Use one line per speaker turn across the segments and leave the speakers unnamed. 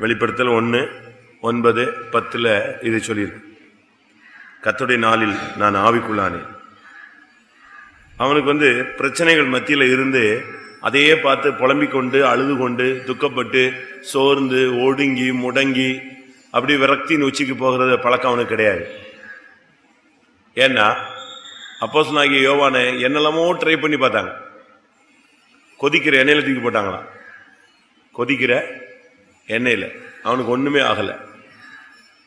வெளிப்படுத்தல் 1:9-10 இது சொல்லியிருக்கு. கர்த்தருடைய நாளில் நான் ஆவிக்குள்ளானேன். அவனுக்கு பிரச்சனைகள் மத்தியில் இருந்து அதையே பார்த்து புலம்பிக் கொண்டு அழுது கொண்டு துக்கப்பட்டு சோர்ந்து ஒடுங்கி முடங்கி அப்படி விரக்தியின் உச்சிக்கு போகிறது பழக்கம் அவனுக்கு கிடையாது. ஏன்னா அப்போஸ்தலனாகிய யோவானை என்னெல்லாமோ ட்ரை பண்ணி பார்த்தாங்க. கொதிக்கிற எண்ணெயில தூக்கி போட்டாங்களாம். கொதிக்கிற எண்ணெயில அவனுக்கு ஒண்ணுமே ஆகல.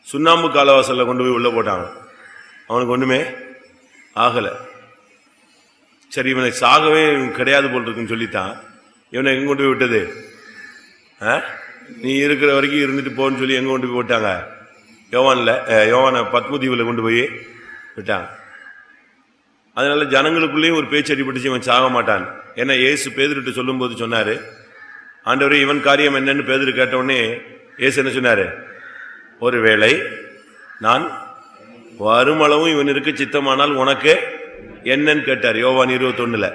சுண்ணாம்பு காலவாசல்ல கொண்டு போய் உள்ள போட்டாங்க, அவனுக்கு ஒண்ணுமே ஆகல. சரி, இவனை சாகவே கிடையாது போல் இருக்குன்னு சொல்லித்தான் இவனை எங்க கொண்டு போய் விட்டது? நீ இருக்கிற வரைக்கும் இருந்துட்டு போன்னு சொல்லி எங்க கொண்டு போய் விட்டாங்க? யோவானை பத்மதீவுல கொண்டு போய் விட்டாங்க. அதனால ஜனங்களுக்குள்ளேயும் ஒரு பேச்சு அடிபட்டுச்சு, இவன் சாக மாட்டான். ஏன்னா இயேசு பேதுருட்ட சொல்லும் போது சொன்னாரு, ஆண்டவரே இவன் காரியம் என்னன்னு பேதுரு கேட்ட உடனே இயேசு என்ன சொன்னாரு? ஒருவேளை நான் வருமளவும் இவன் இருக்க சித்தமானால் உனக்கு என்னன்னு கேட்டார், யோவான் 21.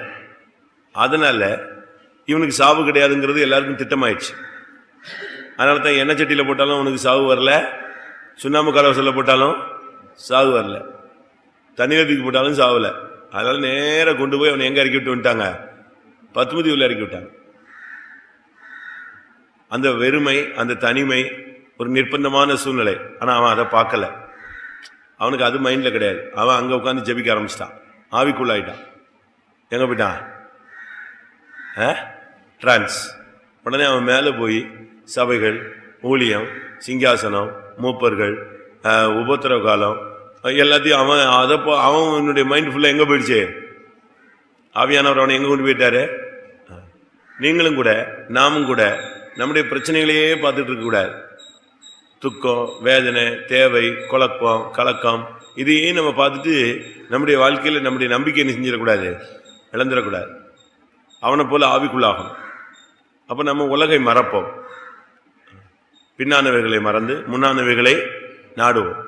அதனால இவனுக்கு சாவு கிடையாதுங்கிறது எல்லாருக்கும் திட்டமாயிடுச்சு. அதனால தான் எண்ணெய் சட்டியில போட்டாலும் உனக்கு சாவு வரல, சுண்ணாம்பு காலவாசல்ல போட்டாலும் சாவு வரல, தண்ணீரத்துக்கு போட்டாலும் சாவல. அதனால நேரம் கொண்டு போய் அவனை எங்க இறக்கி விட்டு வந்துட்டாங்க? பத்மதீவுல இறக்கி விட்டாங்க. அந்த வெறுமை, அந்த தனிமை ஒரு நிர்பந்தமான சூழ்நிலை. ஆனா அவன் அதை பார்க்கல, அவனுக்கு அது மைண்ட்ல கிடையாது. அவன் அங்க உட்காந்து ஜெபிக்க ஆரம்பிச்சிட்டான், ஆவிக்குள்ளாயிட்டான். எங்க போயிட்டான்? டிரான்ஸ். உடனே அவன் மேல போய் சபைகள், ஊழியம், சிங்காசனம், மூப்பர்கள், உபத்திரவ காலம் எல்லாத்தையும் அவனுடைய மைண்ட் ஃபுல்லா எங்க போயிடுச்சு? ஆவியானவர் அவனை எங்க கொண்டு போயிட்டாரு? நீங்களும் கூட நாமும் கூட நம்முடைய பிரச்சனைகளையே பார்த்துட்டு இருக்க கூடாது. துக்கம், வேதனை, தேவை, குழப்பம், கலக்கம் இதையே நம்ம பார்த்துட்டு நம்முடைய வாழ்க்கையில் நம்முடைய நம்பிக்கை என்ன செஞ்சிடக்கூடாது? இழந்துடக்கூடாது. அவனை போல ஆவிக்குள்ளாகணும். அப்ப நம்ம உலகை மறப்போம், பின்னானவைகளை மறந்து முன்னானவைகளை நாடுவோம்.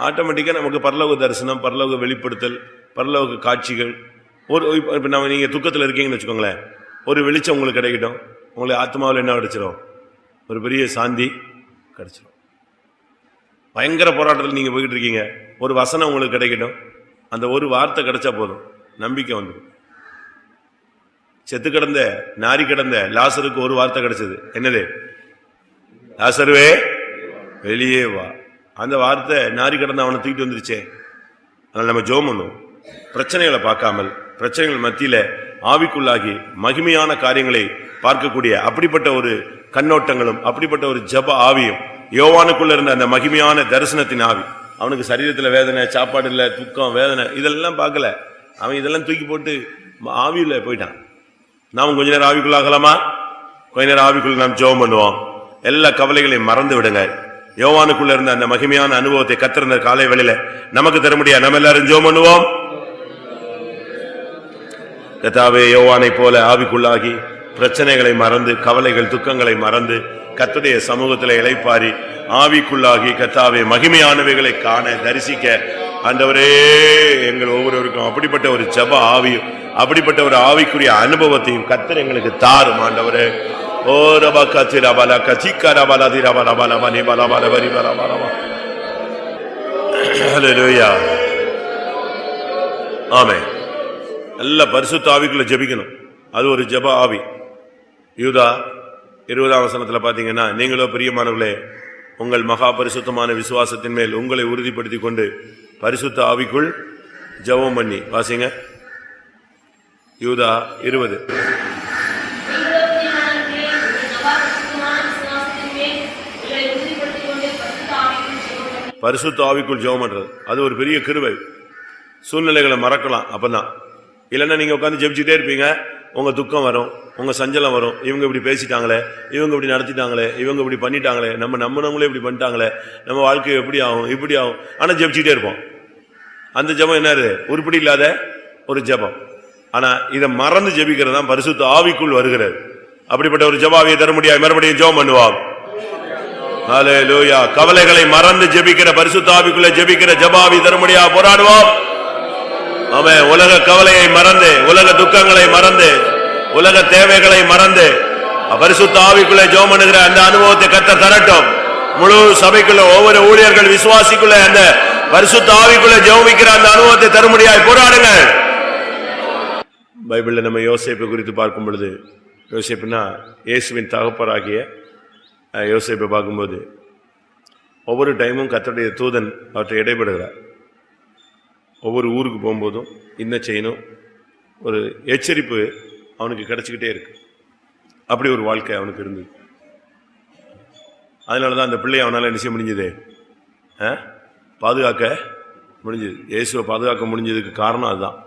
ஆட்டோமேட்டிக்கா நமக்கு பரலோக தரிசனம், பரலோக வெளிப்படுத்தல், பரலோக காட்சிகள். இப்ப நம்ம நீங்க துக்கத்தில் இருக்கீங்கன்னு வச்சுக்கோங்களேன், ஒரு வெளிச்சம் உங்களுக்கு கிடைக்கட்டும், உங்களுக்கு ஆத்மாவில் என்ன கிடைச்சிடும்? ஒரு பெரிய சாந்தி கிடைச்சிடும். பயங்கர போராட்டத்தில் நீங்க போய்கிட்டு இருக்கீங்க, ஒரு வசனம் உங்களுக்கு கிடைக்கட்டும், அந்த ஒரு வார்த்தை கிடைச்சா போதும், நம்பிக்கை வந்துடும். செத்து கிடந்த நாரி கிடந்த லாசருக்கு ஒரு வார்த்தை கிடைச்சது. என்னது? லாசருவே வெளியே வா. அந்த வார்த்தை நாரி கிடந்த அவனை தூக்கிட்டு வந்துருச்சே. அதனால நம்ம ஜெபம் பண்ணுவோம், பிரச்சனைகளை பார்க்காமல் பிரச்சனைகள் மத்தியில ஆவிக்குள்ளாகி மகிமையான காரியங்களை பார்க்கக்கூடிய அப்படிப்பட்ட ஒரு கண்ணோட்டங்களும் அப்படிப்பட்ட ஒரு ஜப ஆவியும் யோவானுக்குள்ள இருந்த அந்த மகிமையான தரிசனத்தின் ஆவி. அவனுக்கு சரீரத்தில் வேதனை, சாப்பாடு இல்லை, துக்கம், வேதனை இதெல்லாம் பார்க்கல. அவன் இதெல்லாம் தூக்கி போட்டு ஆவியில போயிட்டான். நாம் கொஞ்ச நேரம் ஆவிக்குள்ளாகலாமா? கொஞ்ச நேரம் ஆவிக்குள்ள நாம் ஜெபம் பண்ணுவோம். எல்லா கவலைகளையும் மறந்து விடுங்க. யோவானுக்குள்ள இருந்த அந்த மகிமையான அனுபவத்தை கத்திருந்த காலை வேளையில நமக்கு தர முடியாது. நம்ம எல்லாரும் ஜெபம் பண்ணுவோம். கர்த்தாவே, யோவானை போல ஆவிக்குள்ளாகி பிரச்சனைகளை மறந்து கவலைகள் துக்கங்களை மறந்து கர்த்தருடைய சமூகத்தில் இளைப்பாரி ஆவிக்குள்ளாகி கர்த்தாவே மகிமையானவைகளை காண தரிசிக்க ஆண்டவரே எங்கள் ஒவ்வொருவருக்கும் அப்படிப்பட்ட ஒரு ஜெப ஆவியும் அப்படிப்பட்ட ஒரு ஆவிக்குரிய அனுபவத்தையும் கர்த்தர் எங்களுக்கு தாரும் ஆண்டவரே. ஓ ரபா கத்திரா பலா கச்சிக்கரா பலா திரா பலா பலா பனி பலா பலா வரி பலா பலா. ஹல்லேலூயா, ஆமென். நல்ல பரிசுத்த ஆவிக்குள்ள ஜெபிக்கணும். அது ஒரு ஜெப ஆவி. யூதா 20ஆம் வசனத்துல பாத்தீங்கன்னா, நீங்களோ பிரியமானவர்களே உங்கள் மகா பரிசுத்தமான விசுவாசத்தின் மேல் உங்களை உறுதிப்படுத்திக் கொண்டு பரிசுத்த ஆவிக்குள் ஜெபம் பண்ணி. வாசிங்க யூதா 20. பரிசுத்த ஆவிக்குள் ஜெபம் பண்றது அது ஒரு பெரிய கிருபை. சூழ்நிலைகளை மறக்கலாம் அப்பதான். இல்லைன்னா நீங்க உட்காந்து ஜெபிச்சுட்டே இருப்பீங்க, உங்க துக்கம் வரும், உங்க சஞ்சலம் வரும். இவங்க இப்படி பேசிட்டாங்களே, இவங்க இப்படி நடத்திட்டாங்களே, இவங்க இப்படி பண்ணிட்டாங்களே, நம்மளே இப்படி பண்ணிட்டாங்களே, நம்ம வாழ்க்கை எப்படி ஆகும், இப்படி ஆகும். ஆனா ஜெபிச்சுட்டே இருப்போம். அந்த ஜெபம் என்னது? உருப்படி இல்லாத ஒரு ஜெபம். ஆனா இதை மறந்து ஜெபிக்கிறது தான் பரிசுத்த ஆவிக்குள் வருகிறது. அப்படிப்பட்ட ஒரு ஜெபாவியை தர முடியாது. மறுபடியும் ஜெபம் பண்ணுவோம். ஹல்லேலூயா. கவலைகளை மறந்து ஜெபிக்கிற பரிசுத்த ஆவிக்குள்ள ஜெபிக்கிற ஜெபாவி தர முடியாது. போராடுவோம். ஆமென். உலக கவலையை மறந்து, உலக துக்கங்களை மறந்து, உலக தேவைகளை மறந்து பரிசுத்த ஆவிக்குள்ளே ஜெபம் பண்ணுகிற அந்த அனுபவத்தை கர்த்தர் தரட்டும். முழு சபைக்குள்ள ஒவ்வொரு ஊழியர்கள் விசுவாசிக்குள்ள அந்த பரிசுத்த ஆவிக்குள்ள ஜெபிக்கிற அந்த அனுபவத்தை தரும்படியாய் போராடுங்கள். பைபிள்ல நம்ம யோசேப்பை குறித்து பார்க்கும் பொழுது, யோசேப்புனா இயேசுவின் தகப்பராகிய யோசேப்பை பார்க்கும்போது ஒவ்வொரு டைமும் கர்த்தருடைய தூதன் அவற்றை இடைபடுகிறார். ஒவ்வொரு ஊருக்கு போகும்போதும் என்ன செய்யணும், ஒரு எச்சரிப்பு அவனுக்கு கிடைச்சிக்கிட்டே இருக்கு. அப்படி ஒரு வாழ்க்கை அவனுக்கு இருந்தது. அதனாலதான் அந்த பிள்ளையை அவனால என்ன செய்ய முடிஞ்சது, பாதுகாக்க முடிஞ்சது. இயேசுவை பாதுகாக்க முடிஞ்சதுக்கு காரணம் அதுதான்.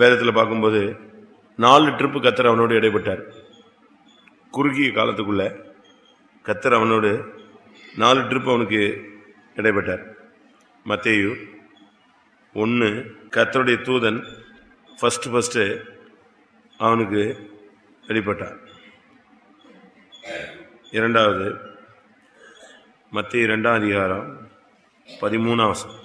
வேதத்தில் பார்க்கும்போது 4 ட்ரிப்பு கர்த்தர் அவனோடு இடைப்பட்டார். குறுகிய காலத்துக்குள்ள கர்த்தர் அவனோடு 4 ட்ரிப் அவனுக்கு இடைப்பட்டார். மத்தேயு 1 கர்த்தருடைய தூதன் ஃபர்ஸ்ட் அவனுக்கு வெளிப்பட்டார். 2வது மத்தேயு 2ஆம் அதிகாரம் 13ஆம் வசனம்.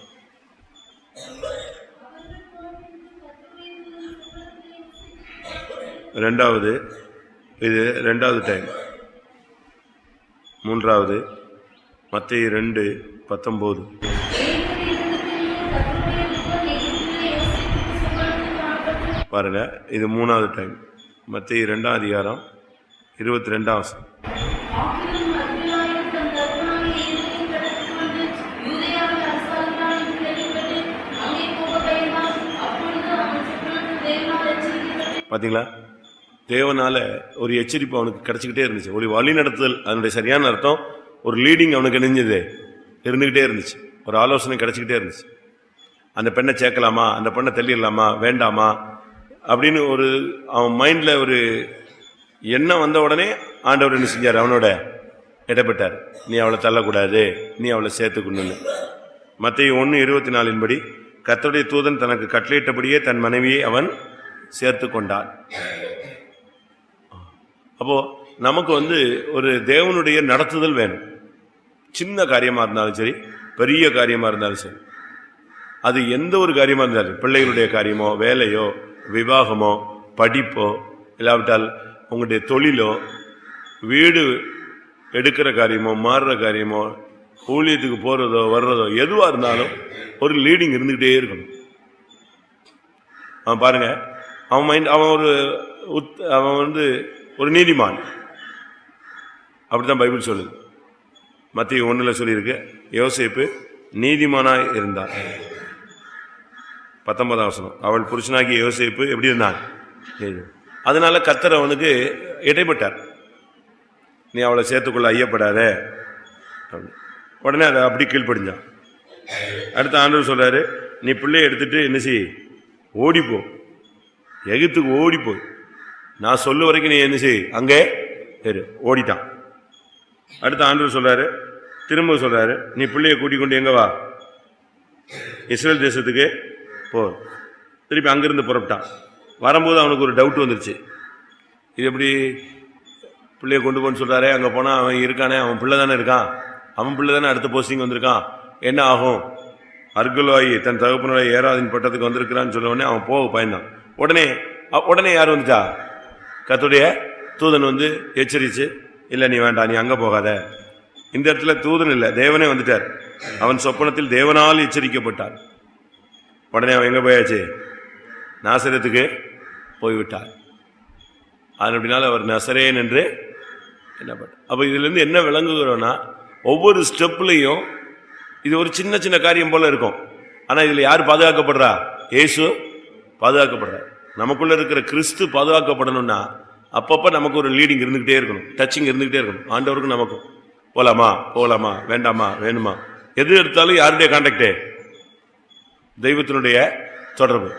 இது 2வது டைம். 3வது மத்தேயு 2:19. பாருங்க, இது 3வது டைம். மத்தேயு 2ஆம் அதிகாரம் 22ஆம் வசனம். பாத்தீங்களா, தேவனால ஒரு எச்சரிப்பு அவனுக்கு கிடைச்சிக்கிட்டே இருந்துச்சு. ஒரு வழி நடத்துதல், அதனுடைய சரியான அர்த்தம் ஒரு லீடிங் அவனுக்கு நெஞ்சது இருந்துகிட்டே இருந்துச்சு. ஒரு ஆலோசனை கிடைச்சிக்கிட்டே இருந்துச்சு. அந்த பெண்ணை சேர்க்கலாமா, அந்த பெண்ணை தள்ளிடலாமா, வேண்டாமா அப்படின்னு ஒரு அவன் மைண்ட்ல ஒரு எண்ணம் வந்த உடனே ஆண்டவர் என்ன செஞ்சார், அவனோட இடப்பட்டார். நீ அவளை தள்ளக்கூடாது, நீ அவளை சேர்த்துக்கணும்னு. மத்தேயு 1:24 கர்த்தருடைய தூதன் தனக்கு கட்டளையிட்டபடியே தன் மனைவியை அவன் சேர்த்து கொண்டான். அப்போ நமக்கு ஒரு தேவனுடைய நடத்துதல் வேணும். சின்ன காரியமா இருந்தாலும் சரி, பெரிய காரியமா இருந்தாலும் சரி, அது எந்த ஒரு காரியமா இருந்தாலும், பிள்ளைகளுடைய காரியமோ, வேலையோ, விவாகமோ, படிப்போ, இல்லாவிட்டால் உங்களுடைய தொழிலோ, வீடு எடுக்கிற காரியமோ, மாறுற காரியமோ, ஊழியத்துக்கு போறதோ வர்றதோ, எதுவா இருந்தாலும் ஒரு லீடிங் இருந்துகிட்டே இருக்கணும். அவன் பாருங்க, அவன் மைண்ட், அவன் ஒரு நீதிமான். அப்படித்தான் பைபிள் சொல்லுது. மத்தேயு 1 சொல்லியிருக்கு, யோசேப்பு நீதிமானாய் இருந்தான். 19ஆம் வசனம், அவள் புருஷனாகிய யோசேப்பு எப்படி இருந்தான், அதனால கர்த்தர் அவனுக்கு இடைப்பட்டார். நீ அவளை சேர்த்துக்கொள்ள ஐயப்படாத. உடனே அதை அப்படி கீழ்ப்படிஞ்சான். அடுத்த ஆண்டவர் சொல்றாரு, நீ பிள்ளையை எடுத்துட்டு என்ன செய், ஓடிப்போ, எகிப்துக்கு ஓடிப்போ, நான் சொல்ல வரைக்கும் நீ என்ன செய், அங்கே ஓடிட்டான். அடுத்த ஆண்டவர் சொல்றாரு, திரும்ப சொல்றாரு, நீ பிள்ளையை கூட்டிக் கொண்டு எங்க வா, இஸ்ரேல் தேசத்துக்கு போ. திருப்பி அங்கிருந்து புறப்பட்டான். வரும்போது அவனுக்கு ஒரு டவுட் வந்துருச்சு, இது எப்படி பிள்ளைய கொண்டு போன்னு சொல்றாரு, அங்க போனா அவன் இருக்கானே, அவன் பிள்ளை தானே இருக்கான், அவன் பிள்ளை தானே அடுத்த போஸ்டிங் வந்திருக்கான், என்ன ஆகும், அர்குலாயி தன் தகப்பனுடைய ஏராதின் பட்டத்துக்கு வந்திருக்கிறான்னு சொல்ல உடனே அவன் போக பயந்தான். உடனே யார் வந்துட்டா, கர்த்தருடைய தூதன் எச்சரிச்சு, இல்ல நீ வேண்டாம், நீ அங்க போகாத. இந்த இடத்துல தூதன் இல்ல, தேவனே வந்துட்டார். அவன் சொப்பனத்தில் தேவனால் எச்சரிக்கப்பட்டார். உடனே அவன் எங்க போயாச்சு, நாசரேத்துக்கு போய்விட்டார். அதனால அவர் நசரேன் என்று என்ன பண்ண. அப்ப இதுல இருந்து என்ன விளங்குகிறோம்னா, ஒவ்வொரு ஸ்டெப்லையும் இது ஒரு சின்ன சின்ன காரியம் போல இருக்கும். ஆனா இதுல யார் பாதுகாக்கப்படுறா, இயேசு பாதுகாக்கப்படுற. நமக்குள்ள இருக்கிற கிறிஸ்து பாதுகாக்கப்படணும்னா அப்பப்ப நமக்கு ஒரு லீடிங் இருந்துகிட்டே இருக்கணும், டச்சிங் இருந்துகிட்டே இருக்கணும். ஆண்டவருக்கு நமக்கும் போலாமா வேண்டாமா வேணுமா, எது எடுத்தாலும் யாருடைய கான்டாக்டே, தெய்வத்தினுடைய தொடர்பு.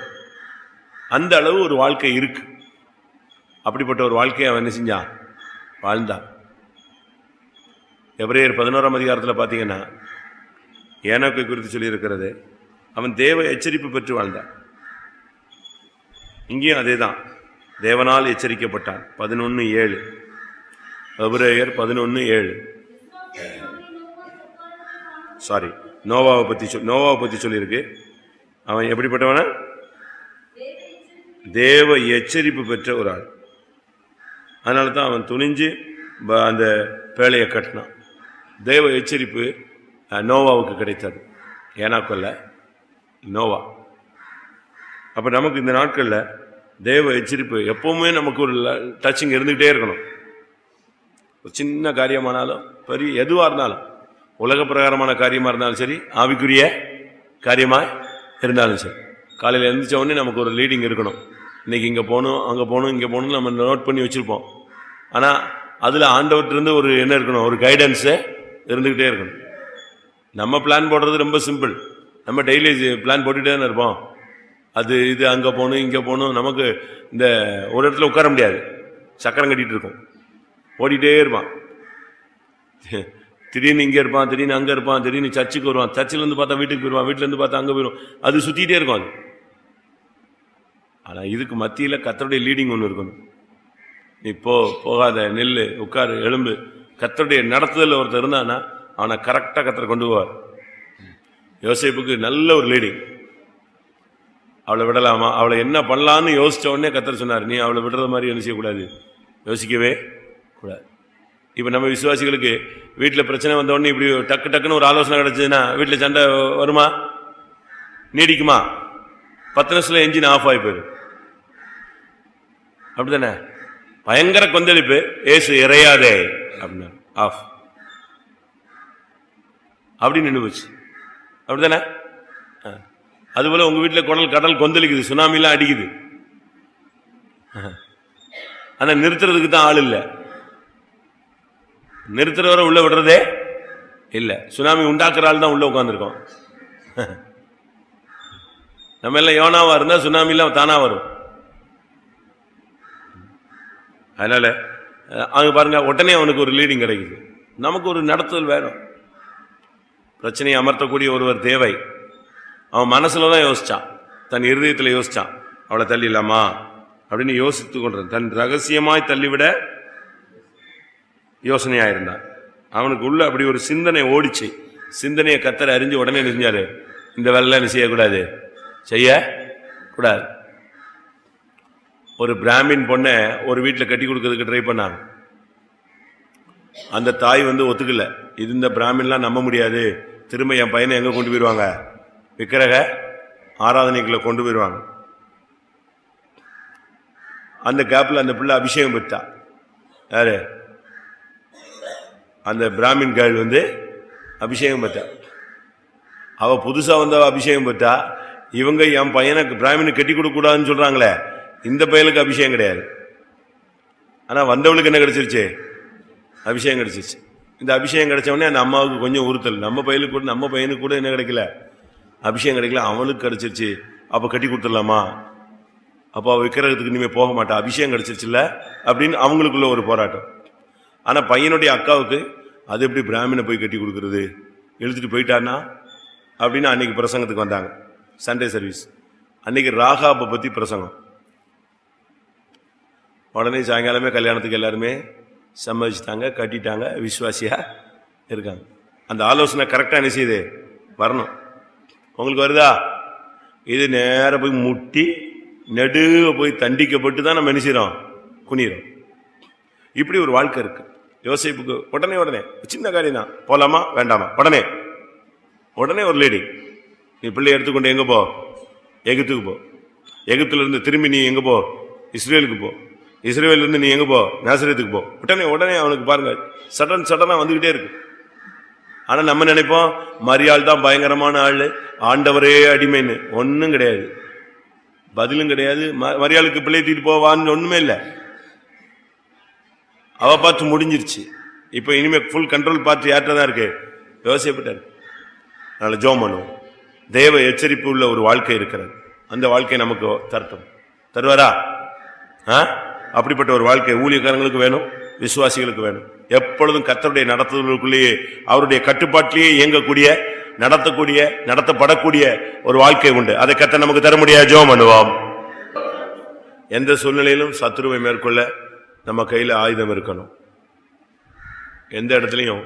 அந்த அளவு ஒரு வாழ்க்கை இருக்கு. அப்படிப்பட்ட ஒரு வாழ்க்கையை அவன் என்ன செஞ்சான், வாழ்ந்தான். எபிரேயர் 11ஆம் அதிகாரத்தில் பார்த்தீங்கன்னா ஏனோக்கை குறித்து சொல்லி இருக்கிறது, அவன் தேவ எச்சரிப்பு பெற்று வாழ்ந்தான். இங்கேயும் அதேதான், தேவனால் எச்சரிக்கப்பட்டான். 11:7 எபிரேயர் 11:7. சாரி, நோவாவை பத்தி சொல்லியிருக்கு. அவன் எப்படிப்பட்டவன, தேவ எச்சரிப்பு பெற்ற ஒரு ஆள். அதனால தான் அவன் துணிஞ்சு அந்த பேழையை கட்டினான். தேவ எச்சரிப்பு நோவாவுக்கு கிடைத்தது. ஏனாக்கொல்ல நோவா. அப்ப நமக்கு இந்த நாட்கள்ல தேவ எச்சரிப்பு எப்பவுமே நமக்கு ஒரு டச்சிங் இருந்துகிட்டே இருக்கணும். ஒரு சின்ன காரியமானாலும் பெரிய எதுவா இருந்தாலும், உலக பிரகாரமான காரியமா இருந்தாலும் சரி, ஆவிக்குரிய காரியமா இருந்தாலும் சரி, காலையில் எழுந்திரிச்ச உடனே நமக்கு ஒரு லீடிங் இருக்கணும். இன்னைக்கு இங்கே போகணும், அங்கே போகணும், இங்கே போகணும் நம்ம நோட் பண்ணி வச்சுருப்போம். ஆனால் அதில் ஆண்டவர்கிட்ட ஒரு என்ன இருக்கணும், ஒரு கைடன்ஸு இருந்துக்கிட்டே இருக்கணும். நம்ம பிளான் போடுறது ரொம்ப சிம்பிள். நம்ம டெய்லி பிளான் போட்டுகிட்டே தானே இருப்போம். அது இது அங்கே போகணும், இங்கே போகணும். நமக்கு இந்த ஒரு இடத்துல உட்கார முடியாது, சக்கரம் கட்டிகிட்டு இருக்கும், ஓடிட்டே இருப்பான். திடீர்னு இங்கே இருப்பான், திடீர்னு அங்கே இருப்பான், திடீர்னு சர்ச்சுக்கு வருவான், சர்ச்சிலேருந்து பார்த்தா வீட்டுக்கு போயிடுவான், வீட்டிலேருந்து பார்த்தா அங்கே போயிடுவான். அது சுற்றிக்கிட்டே இருக்கும் அது. ஆனால் இதுக்கு மத்தியில் கர்த்தருடைய லீடிங் ஒன்று இருக்கணும். நீ போகாத, நெல்லு, உட்காரு, எலும்பு. கர்த்தருடைய நடத்துதல் ஒருத்தர் இருந்தான்னா அவனை கரெக்டாக கர்த்தரை கொண்டு போவார். யோசேப்புக்கு நல்ல ஒரு லீடிங். அவளை விடலாமா, அவளை என்ன பண்ணலான்னு யோசிச்ச உடனே கர்த்தர் சொன்னார், நீ அவளை விடுறது மாதிரி என்ன செய்யக்கூடாது, யோசிக்கவே கூடாது. இப்போ நம்ம விசுவாசிகளுக்கு வீட்டில் பிரச்சனை வந்த உடனே இப்படி டக்கு டக்குன்னு ஒரு ஆலோசனை கிடைச்சதுன்னா வீட்டில் சண்டை வருமா, நீடிக்குமா? 10 நிமிஷத்துல என்ஜின் ஆஃப் ஆகி போயிடும். அப்படித்தானே? பயங்கர கொந்தளிப்பு, ஏசு இறையாதே அப்படின்னா ஆஃப், அப்படி நின்று போச்சு. அப்படித்தானே? அதுபோல உங்க வீட்டில் கடல் கொந்தளிக்குது, சுனாமிலாம் அடிக்குது. ஆனா நிறுத்துறதுக்கு தான் ஆள் இல்லை. நிறுத்துறவரை உள்ள விடுறதே இல்லை. சுனாமி உண்டாக்குற ஆள் தான் உள்ள உட்காந்துருக்கோம். நம்ம எல்லாம் யோனாவா இருந்தா சுனாமிலாம் தானா வரும். அதனால அங்க பாருங்க, உடனே அவனுக்கு ஒரு லீடிங் கிடைக்குது. நமக்கு ஒரு நடத்துதல் வேணும். பிரச்சனையை அமர்த்தக்கூடிய ஒருவர் தேவை. அவன் மனசுலதான் யோசிச்சான், தன் இருதயத்துல யோசிச்சான், அவளை தள்ளிடலாமா அப்படின்னு யோசித்து கொண்டிருந்தான். தன் ரகசியமாய் தள்ளிவிட யோசனையா இருந்தான். அவனுக்கு உள்ள அப்படி ஒரு சிந்தனை ஓடிச்சு. சிந்தனையை கர்த்தர் அறிஞ்சு உடனே செஞ்சாரு, இந்த வேலை என்ன செய்யக்கூடாது, செய்யக்கூடாது. ஒரு பிராமின் பொண்ணை ஒரு வீட்டில் கட்டி கொடுக்கறதுக்கு ட்ரை பண்ணாங்க. அந்த தாய் ஒத்துக்கல. இது இந்த பிராமின்லாம் நம்ப முடியாது, திரும்ப என் பையனை எங்க கொண்டு போயிடுவாங்க, விக்கிரக ஆராதனைக்குள்ள கொண்டு போயிடுவாங்க. அந்த கேப்ல அந்த பிள்ளை அபிஷேகம் பெற்றா. யாரு? அந்த பிராமின் கேர்ள் அபிஷேகம் பெற்றா. அவ புதுசா அபிஷேகம் பெற்றா. இவங்க என் பையனுக்கு பிராமின் கட்டி கொடுக்க கூடாதுன்னு சொல்றாங்களே, இந்த பையனுக்கு அபிஷேகம் கிடையாது. ஆனா வந்தவளுக்கு என்ன கிடைச்சிருச்சு, அபிஷேகம் கிடைச்சிருச்சு. இந்த அபிஷேகம் கிடைச்சவொடனே அந்த அம்மாவுக்கு கொஞ்சம் உறுத்தல், நம்ம பையனுக்கு கூட என்ன கிடைக்கல, அபிஷேகம் கிடைக்கல, அவளுக்கு கிடைச்சிருச்சு. அப்ப கட்டி கொடுத்துடலாமா, அப்போ அவ விக்கிரகத்துக்கு இனிமே போக மாட்டா, அபிஷேகம் கிடைச்சிருச்சுல்ல அப்படின்னு அவங்களுக்குள்ள ஒரு போராட்டம். ஆனா பையனுடைய அக்காவுக்கு அது எப்படி பிராமணனை போய் கட்டி கொடுக்கறது, எழுதிட்டு போயிட்டான்னா அப்படின்னு அன்னைக்கு பிரசங்கத்துக்கு வந்தாங்க, சண்டே சர்வீஸ். அன்னைக்கு ராகாபை பத்தி பிரசங்கம். உடனே சாயங்காலமே கல்யாணத்துக்கு எல்லாருமே சம்மதிச்சுட்டாங்க, கட்டிட்டாங்க, விசுவாசியா இருக்காங்க. அந்த ஆலோசனை கரெக்டா என்ன செய்யுது, வரணும். உங்களுக்கு வருதா? இது நேர போய் முட்டி நெடுக போய் தண்டிக்கப்பட்டு தான் நம்ம என்ன செய்யறோம், குனிறோம். இப்படி ஒரு வாழ்க்கை இருக்கு. யோசேப்புக்கு உடனே சின்ன காரியம் தான், போலாமா வேண்டாமா, உடனே ஒரு லேடி, நீ பிள்ளை எடுத்துக்கொண்டு எங்க போ, எகிப்துக்கு போ, எகிப்துல இருந்து திரும்பி நீ எங்க போ, இஸ்ரேலுக்கு போ, இஸ்ரேல இருந்து நீ எங்க போ, நாசரேத்துக்கு போ. உடனே அவனுக்கு பாருங்க சடனா வந்துகிட்டே இருக்கு. ஆனா நம்ம நினைப்போம் மரியாள் தான் பயங்கரமான ஆளு, ஆண்டவரே அடிமைன்னு. ஒன்னும் கிடையாது, பதிலும் கிடையாது. மரியாளுக்கு பிள்ளை தூக்கிட்டு போவான்னு ஒண்ணுமே இல்லை. அவ பார்த்து முடிஞ்சிருச்சு. இப்ப இனிமே ஃபுல் கண்ட்ரோல் பார்த்து யார்கிட்ட தான் இருக்கு, யோசிப்பட்டாரு. அதனால ஜெபம் பண்ணுவோம். தேவ எச்சரிப்பு உள்ள ஒரு வாழ்க்கை இருக்கிறது. அந்த வாழ்க்கை நமக்கு தருவாரா? அப்படிப்பட்ட ஒரு வாழ்க்கை ஊழியக்காரங்களுக்கு வேணும், விசுவாசிகளுக்கு வேணும். எப்பொழுதும் கர்த்தருடைய நடத்துதலுக்குள்ளேயே, அவருடைய கட்டுப்பாட்டிலேயே இயங்கக்கூடிய, நடத்தப்படக்கூடிய ஒரு வாழ்க்கை உண்டு. அதை கர்த்தர் நமக்கு தர முடியாது. ஜெபம் பண்ணுவோம். எந்த சூழ்நிலையிலும் சத்துருவை மேற்கொள்ள நம்ம கையில ஆயுதம் இருக்கணும். எந்த இடத்துலையும்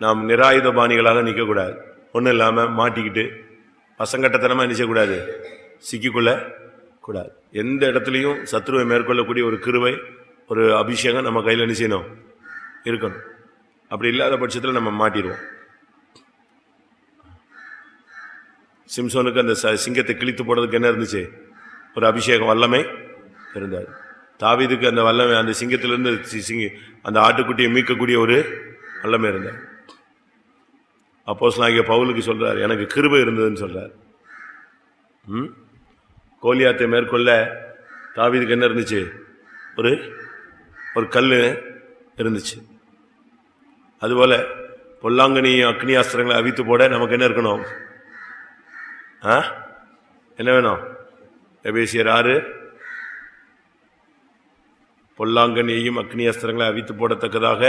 நாம் நிராயுதபாணிகளாக நிற்கக்கூடாது. ஒன்றும் இல்லாம மாட்டிக்கிட்டு பசங்கட்டத்தனமா நினைச்சக்கூடாது, சிக்கிக்கொள்ள கூடாது. எந்த இடத்துலையும் சத்துருவை மேற்கொள்ளக்கூடிய ஒரு கிருபை, ஒரு அபிஷேகம் நம்ம கையில் என்ன செய்யணும், இருக்கணும். அப்படி இல்லாத பட்சத்தில் நம்ம மாட்டிடுவோம். சிம்சோனுக்கு அந்த சிங்கத்தை கிழித்து போடுறதுக்கு என்ன இருந்துச்சு? ஒரு அபிஷேகம், வல்லமை இருந்தார். தாவீதுக்கு அந்த வல்லமை, அந்த சிங்கத்திலிருந்து அந்த ஆட்டுக்குட்டியை மீட்கக்கூடிய ஒரு வல்லமை இருந்தார். அப்போஸ்தலனாகிய பவுலுக்கு சொல்றார், எனக்கு கிருபை இருந்ததுன்னு சொல்றார். கோலியாத்தை மேற்கொள்ள தாவீதுக்கு என்ன இருந்துச்சு? ஒரு கல் இருந்துச்சு. அதுபோல பொல்லாங்கனியும் அக்னியாஸ்திரங்களை அவித்து போட நமக்கு என்ன இருக்கணும்? என்ன வேணும்? எபேசியர் 6, பொல்லாங்கனியையும் அக்னியாஸ்திரங்களை அவித்து போடத்தக்கதாக.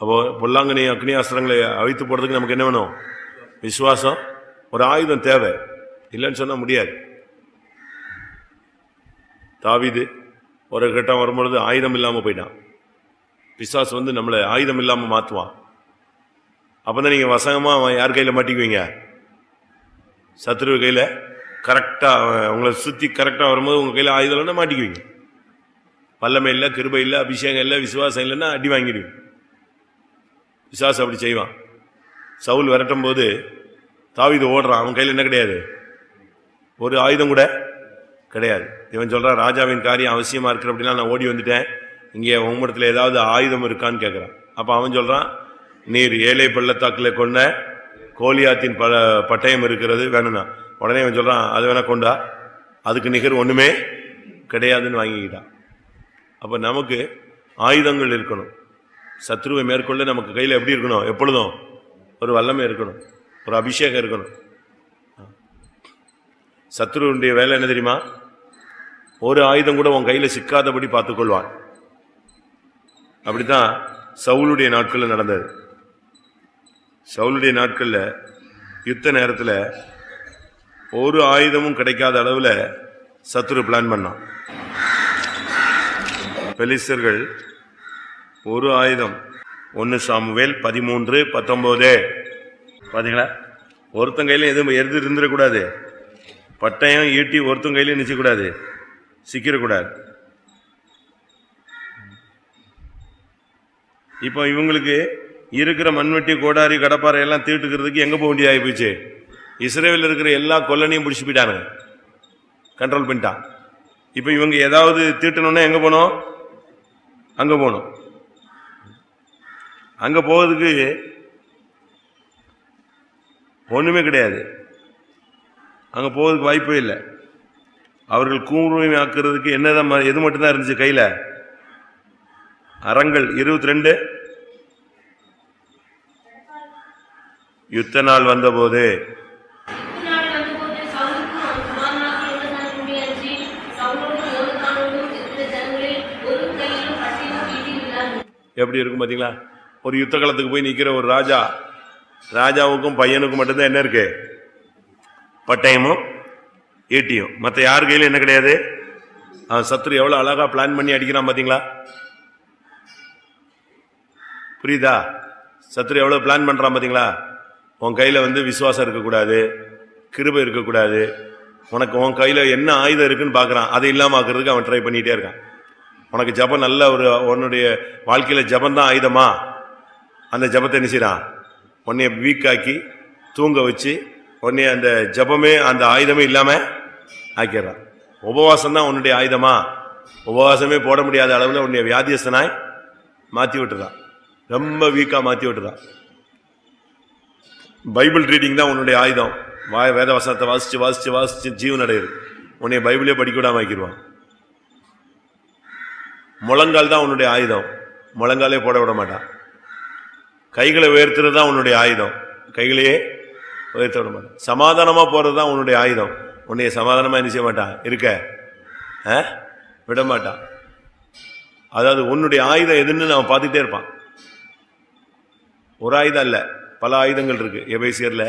அப்போ பொல்லாங்கனியும் அக்னியாஸ்திரங்களை அவித்து போடுறதுக்கு நமக்கு என்ன வேணும்? விசுவாசம். ஒரு ஆயுதம் தேவை, இல்லைன்னு சொன்னா முடியாது. தாவீது ஒரு கட்டம் வரும்பொழுது ஆயுதம் இல்லாம போயிட்டான். பிசாசு நம்மளை ஆயுதம் இல்லாம மாத்துவான். அப்பதான் நீங்க வசகமா யார் கையில மாட்டிக்குவீங்க? சத்ரு கையில. கரெக்டா உங்களை சுத்தி கரெக்டா வரும்போது உங்க கையில ஆயுதம் இல்லைன்னா மாட்டிக்குவீங்க. வல்லமை இல்லை, கிருபை இல்லை, அபிஷேகம் இல்லை, விசுவாசம் இல்லைன்னா அடி வாங்கிடுவீங்க. பிசாசு அப்படி செய்வான். சவுல் விரட்டும் போது தாவீது ஓடுறான். அவன் கையில் என்ன கிடையாது? ஒரு ஆயுதம் கூட கிடையாது. இவன் சொல்றான், ராஜாவின் காரியம் அவசியமா இருக்கிற அப்படின்னா நான் ஓடி வந்துட்டேன், இங்கே உம்மிடத்துல ஏதாவது ஆயுதம் இருக்கான்னு கேட்கிறான். அப்ப அவன் சொல்றான், நீர் ஏழை பள்ளத்தாக்கில் கொண்ட கோலியாத்தின் பட்டயம் இருக்கிறது வேணும்னா. உடனே அவன் சொல்றான், அது வேணா கொண்டா, அதுக்கு நிகர் ஒண்ணுமே கிடையாதுன்னு வாங்கிக்கிட்டான். அப்ப நமக்கு ஆயுதங்கள் இருக்கணும். சத்ருவை மேற்கொள்ள நமக்கு கையில் எப்படி இருக்கணும்? எப்பொழுதும் ஒரு வல்லமை இருக்கணும், ஒரு அபிஷேகம் இருக்கணும். சத்ருவுடைய வேலை என்ன தெரியுமா? ஒரு ஆயுதம் கூட உன் கையில சிக்காதபடி பார்த்துக்கொள்வான். அப்படித்தான் சவுலுடைய நாட்கள்ல நடந்தது. சவுலுடைய நாட்கள்ல யுத்த நேரத்தில் ஒரு ஆயுதமும் கிடைக்காத அளவுல சத்ரு பிளான் பண்ணான். பெலிஸ்தர்கள் ஒரு ஆயுதம். 1 சாமுவேல் 13:19 பாத்தீங்களா? ஒருத்தன் கையில எதுவும் எது இருந்துடக்கூடாது. பட்டயம் ஈட்டி ஒருத்தன் கையில நிச்சயக்கூடாது, சிக்கிடக்கூடாது. இப்போ இவங்களுக்கு இருக்கிற மண்வெட்டி, கோடாரி, கடப்பாறை எல்லாம் தீட்டுக்கிறதுக்கு எங்க போக வேண்டியது ஆகி போச்சு? இஸ்ரேலில் இருக்கிற எல்லா கொல்லனையும் பிடிச்சி போயிட்டானுங்க, கண்ட்ரோல் பண்ணிட்டான். இப்ப இவங்க ஏதாவது தீட்டணும்னா எங்க போனோம்? அங்க போனோம். அங்க போவதுக்கு ஒண்ணுமே கிடையாது. அங்க போவதுக்கு வாய்ப்பே இல்லை. அவர்கள் கூர்மை ஆக்குறதுக்கு என்னதான், எது மட்டும்தான் இருந்துச்சு கையில? அரங்கள் 22. யுத்த நாள் வந்தபோது எப்படி இருக்கும் பாத்தீங்களா? ஒரு யுத்த காலத்துக்கு போய் நிக்கிற ஒரு ராஜாவுக்கும் பையனுக்கும் மட்டும்தான் என்ன இருக்கு? பட்டயமும் ஈட்டியும். மற்ற யார் கையிலும் என்ன கிடையாது. சத்ரு எவ்வளவு அழகா பிளான் பண்ணி அடிக்கிறான் பாத்தீங்களா? புரியுதா? சத்ரு எவ்வளவு பிளான் பண்றான் பாத்தீங்களா? உன் கையில விசுவாசம் இருக்கக்கூடாது, கிருபை இருக்கக்கூடாது. உனக்கு உன் கையில என்ன ஆயுதம் இருக்குன்னு பாக்குறான். அதை இல்லாம ஆக்குறதுக்கு அவன் ட்ரை பண்ணிட்டே இருக்கான். உனக்கு ஜபம் நல்ல உன்னுடைய வாழ்க்கையில ஜபம் தான் ஆயுதமா? அந்த ஜபத்தை நினைச்சான் உன்னைய வீக்காக்கி தூங்க வச்சு உன்னைய அந்த ஜபமே அந்த ஆயுதமே இல்லாம ஆக்கிடுறான். உபவாசம் தான் உன்னுடைய ஆயுதமா? உபவாசமே போட முடியாத அளவுல உன்னைய வியாதியஸ்தனாய் மாத்தி விட்டுறான், ரொம்ப வீக்கா மாத்தி விட்டுறான். பைபிள் ரீடிங் தான் உன்னுடைய ஆயுதம். வேத வசனத்தை வாசிச்சு வாசிச்சு வாசிச்சு ஜீவன் அடையுது. உன்னைய பைபிளே படிக்க விடாம ஆக்கிடுவான். முழங்கால் தான் உன்னுடைய ஆயுதம், முழங்காலே போட விட மாட்டான். கைகளை உயர்த்துறது தான் உன்னுடைய ஆயுதம், கைகளையே உயர்த்த விட மாட்டான். சமாதானமா போறது தான் உன்னுடைய ஆயுதம், உன்னைய சமாதானமா என்ன செய்ய மாட்டான், இருக்க விட மாட்டான். அதாவது உன்னுடைய ஆயுதம் எதுன்னு அவன் பார்த்துட்டே இருப்பான். ஒரு ஆயுதம் இல்ல, பல ஆயுதங்கள் இருக்கு. எபேசியர்ல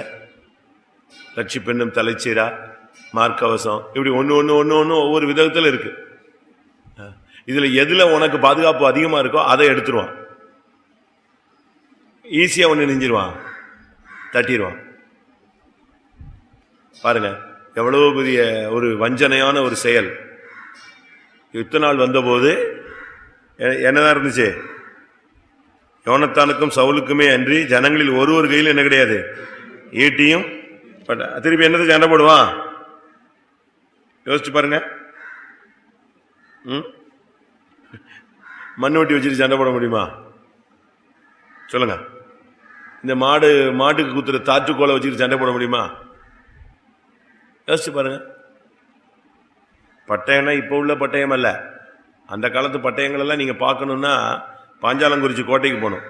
ரட்சிப்பென்னும் தலைச்சீரா, மார்க்கவசம், இப்படி ஒன்னு ஒன்னு ஒன்னு ஒன்னு ஒவ்வொரு விதத்துல இருக்கு. இதுல எதுல உனக்கு பாதுகாப்பு அதிகமா இருக்கோ அதை எடுத்துருவான். ஈஸியா ஒண்ணு நெஞ்சிருவான், தட்டிடுவான். பாருங்க எவ்வளவு பெரிய ஒரு வஞ்சனையான ஒரு செயல். யுத்த நாள் வந்த போது என்னதான் இருந்துச்சு? யோனத்தானுக்கும் சவுலுக்குமே அன்றி ஜனங்களில் ஒரு கையில் என்ன கிடையாது, ஈட்டியும். திருப்பி என்னது சண்டை போடுவான் யோசிச்சு பாருங்க. மண்ணு வெட்டி வச்சுட்டு சண்டை போட முடியுமா சொல்லுங்க? இந்த மாட்டுக்கு குத்துற தாற்றுக்கோலை வச்சுட்டு சண்டை போட முடியுமா? யோசிச்சு பாருங்க. பட்டயம்னா இப்ப உள்ள பட்டயம் அல்ல, அந்த காலத்து பட்டயங்கள் எல்லாம் நீங்க பார்க்கணும்னா பாஞ்சாலங்குறிச்சி கோட்டைக்கு போகணும்.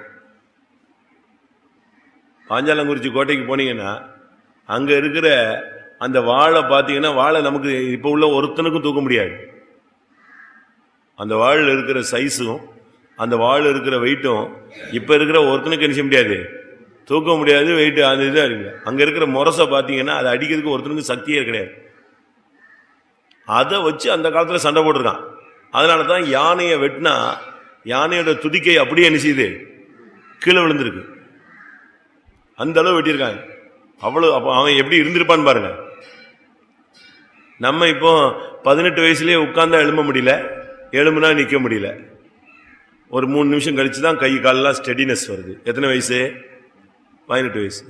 பாஞ்சாலங்குறிச்சி கோட்டைக்கு போனீங்கன்னா அங்க இருக்கிற அந்த வாழை பார்த்தீங்கன்னா, வாழை நமக்கு இப்ப உள்ள ஒருத்தனுக்கும் தூக்க முடியாது. அந்த வாழில் இருக்கிற சைஸும் அந்த வாழ் இருக்கிற வெயிட்டும் இப்ப இருக்கிற ஒருத்தனுக்கு என்ன செய்ய முடியாது, தூக்க முடியாது. வெயிட் அந்த இதாக இருக்குங்க. அங்க இருக்கிற முரசை பார்த்தீங்கன்னா அதை அடிக்கிறதுக்கு ஒருத்தனுக்கு சக்தியே கிடையாது. அதை வச்சு அந்த காலத்துல சண்டை போட்டிருக்கான். அதனாலதான் யானையை வெட்டினா யானையோட துதிக்கை அப்படியே என்ன செய்யுது, கீழே விழுந்திருக்கு. அந்த அளவு வெட்டியிருக்காங்க. அவ்வளவு. அப்போ அவன் எப்படி இருந்திருப்பான்னு பாருங்க. நம்ம இப்போ 18 வயசுலயே உட்கார்ந்தா எழும்ப முடியல, எழும்புனா நிக்க முடியல. ஒரு 3 நிமிஷம் கழிச்சு தான் கை காலெல்லாம் ஸ்டெடினஸ் வருது. எத்தனை வயசு? 18 வயசு.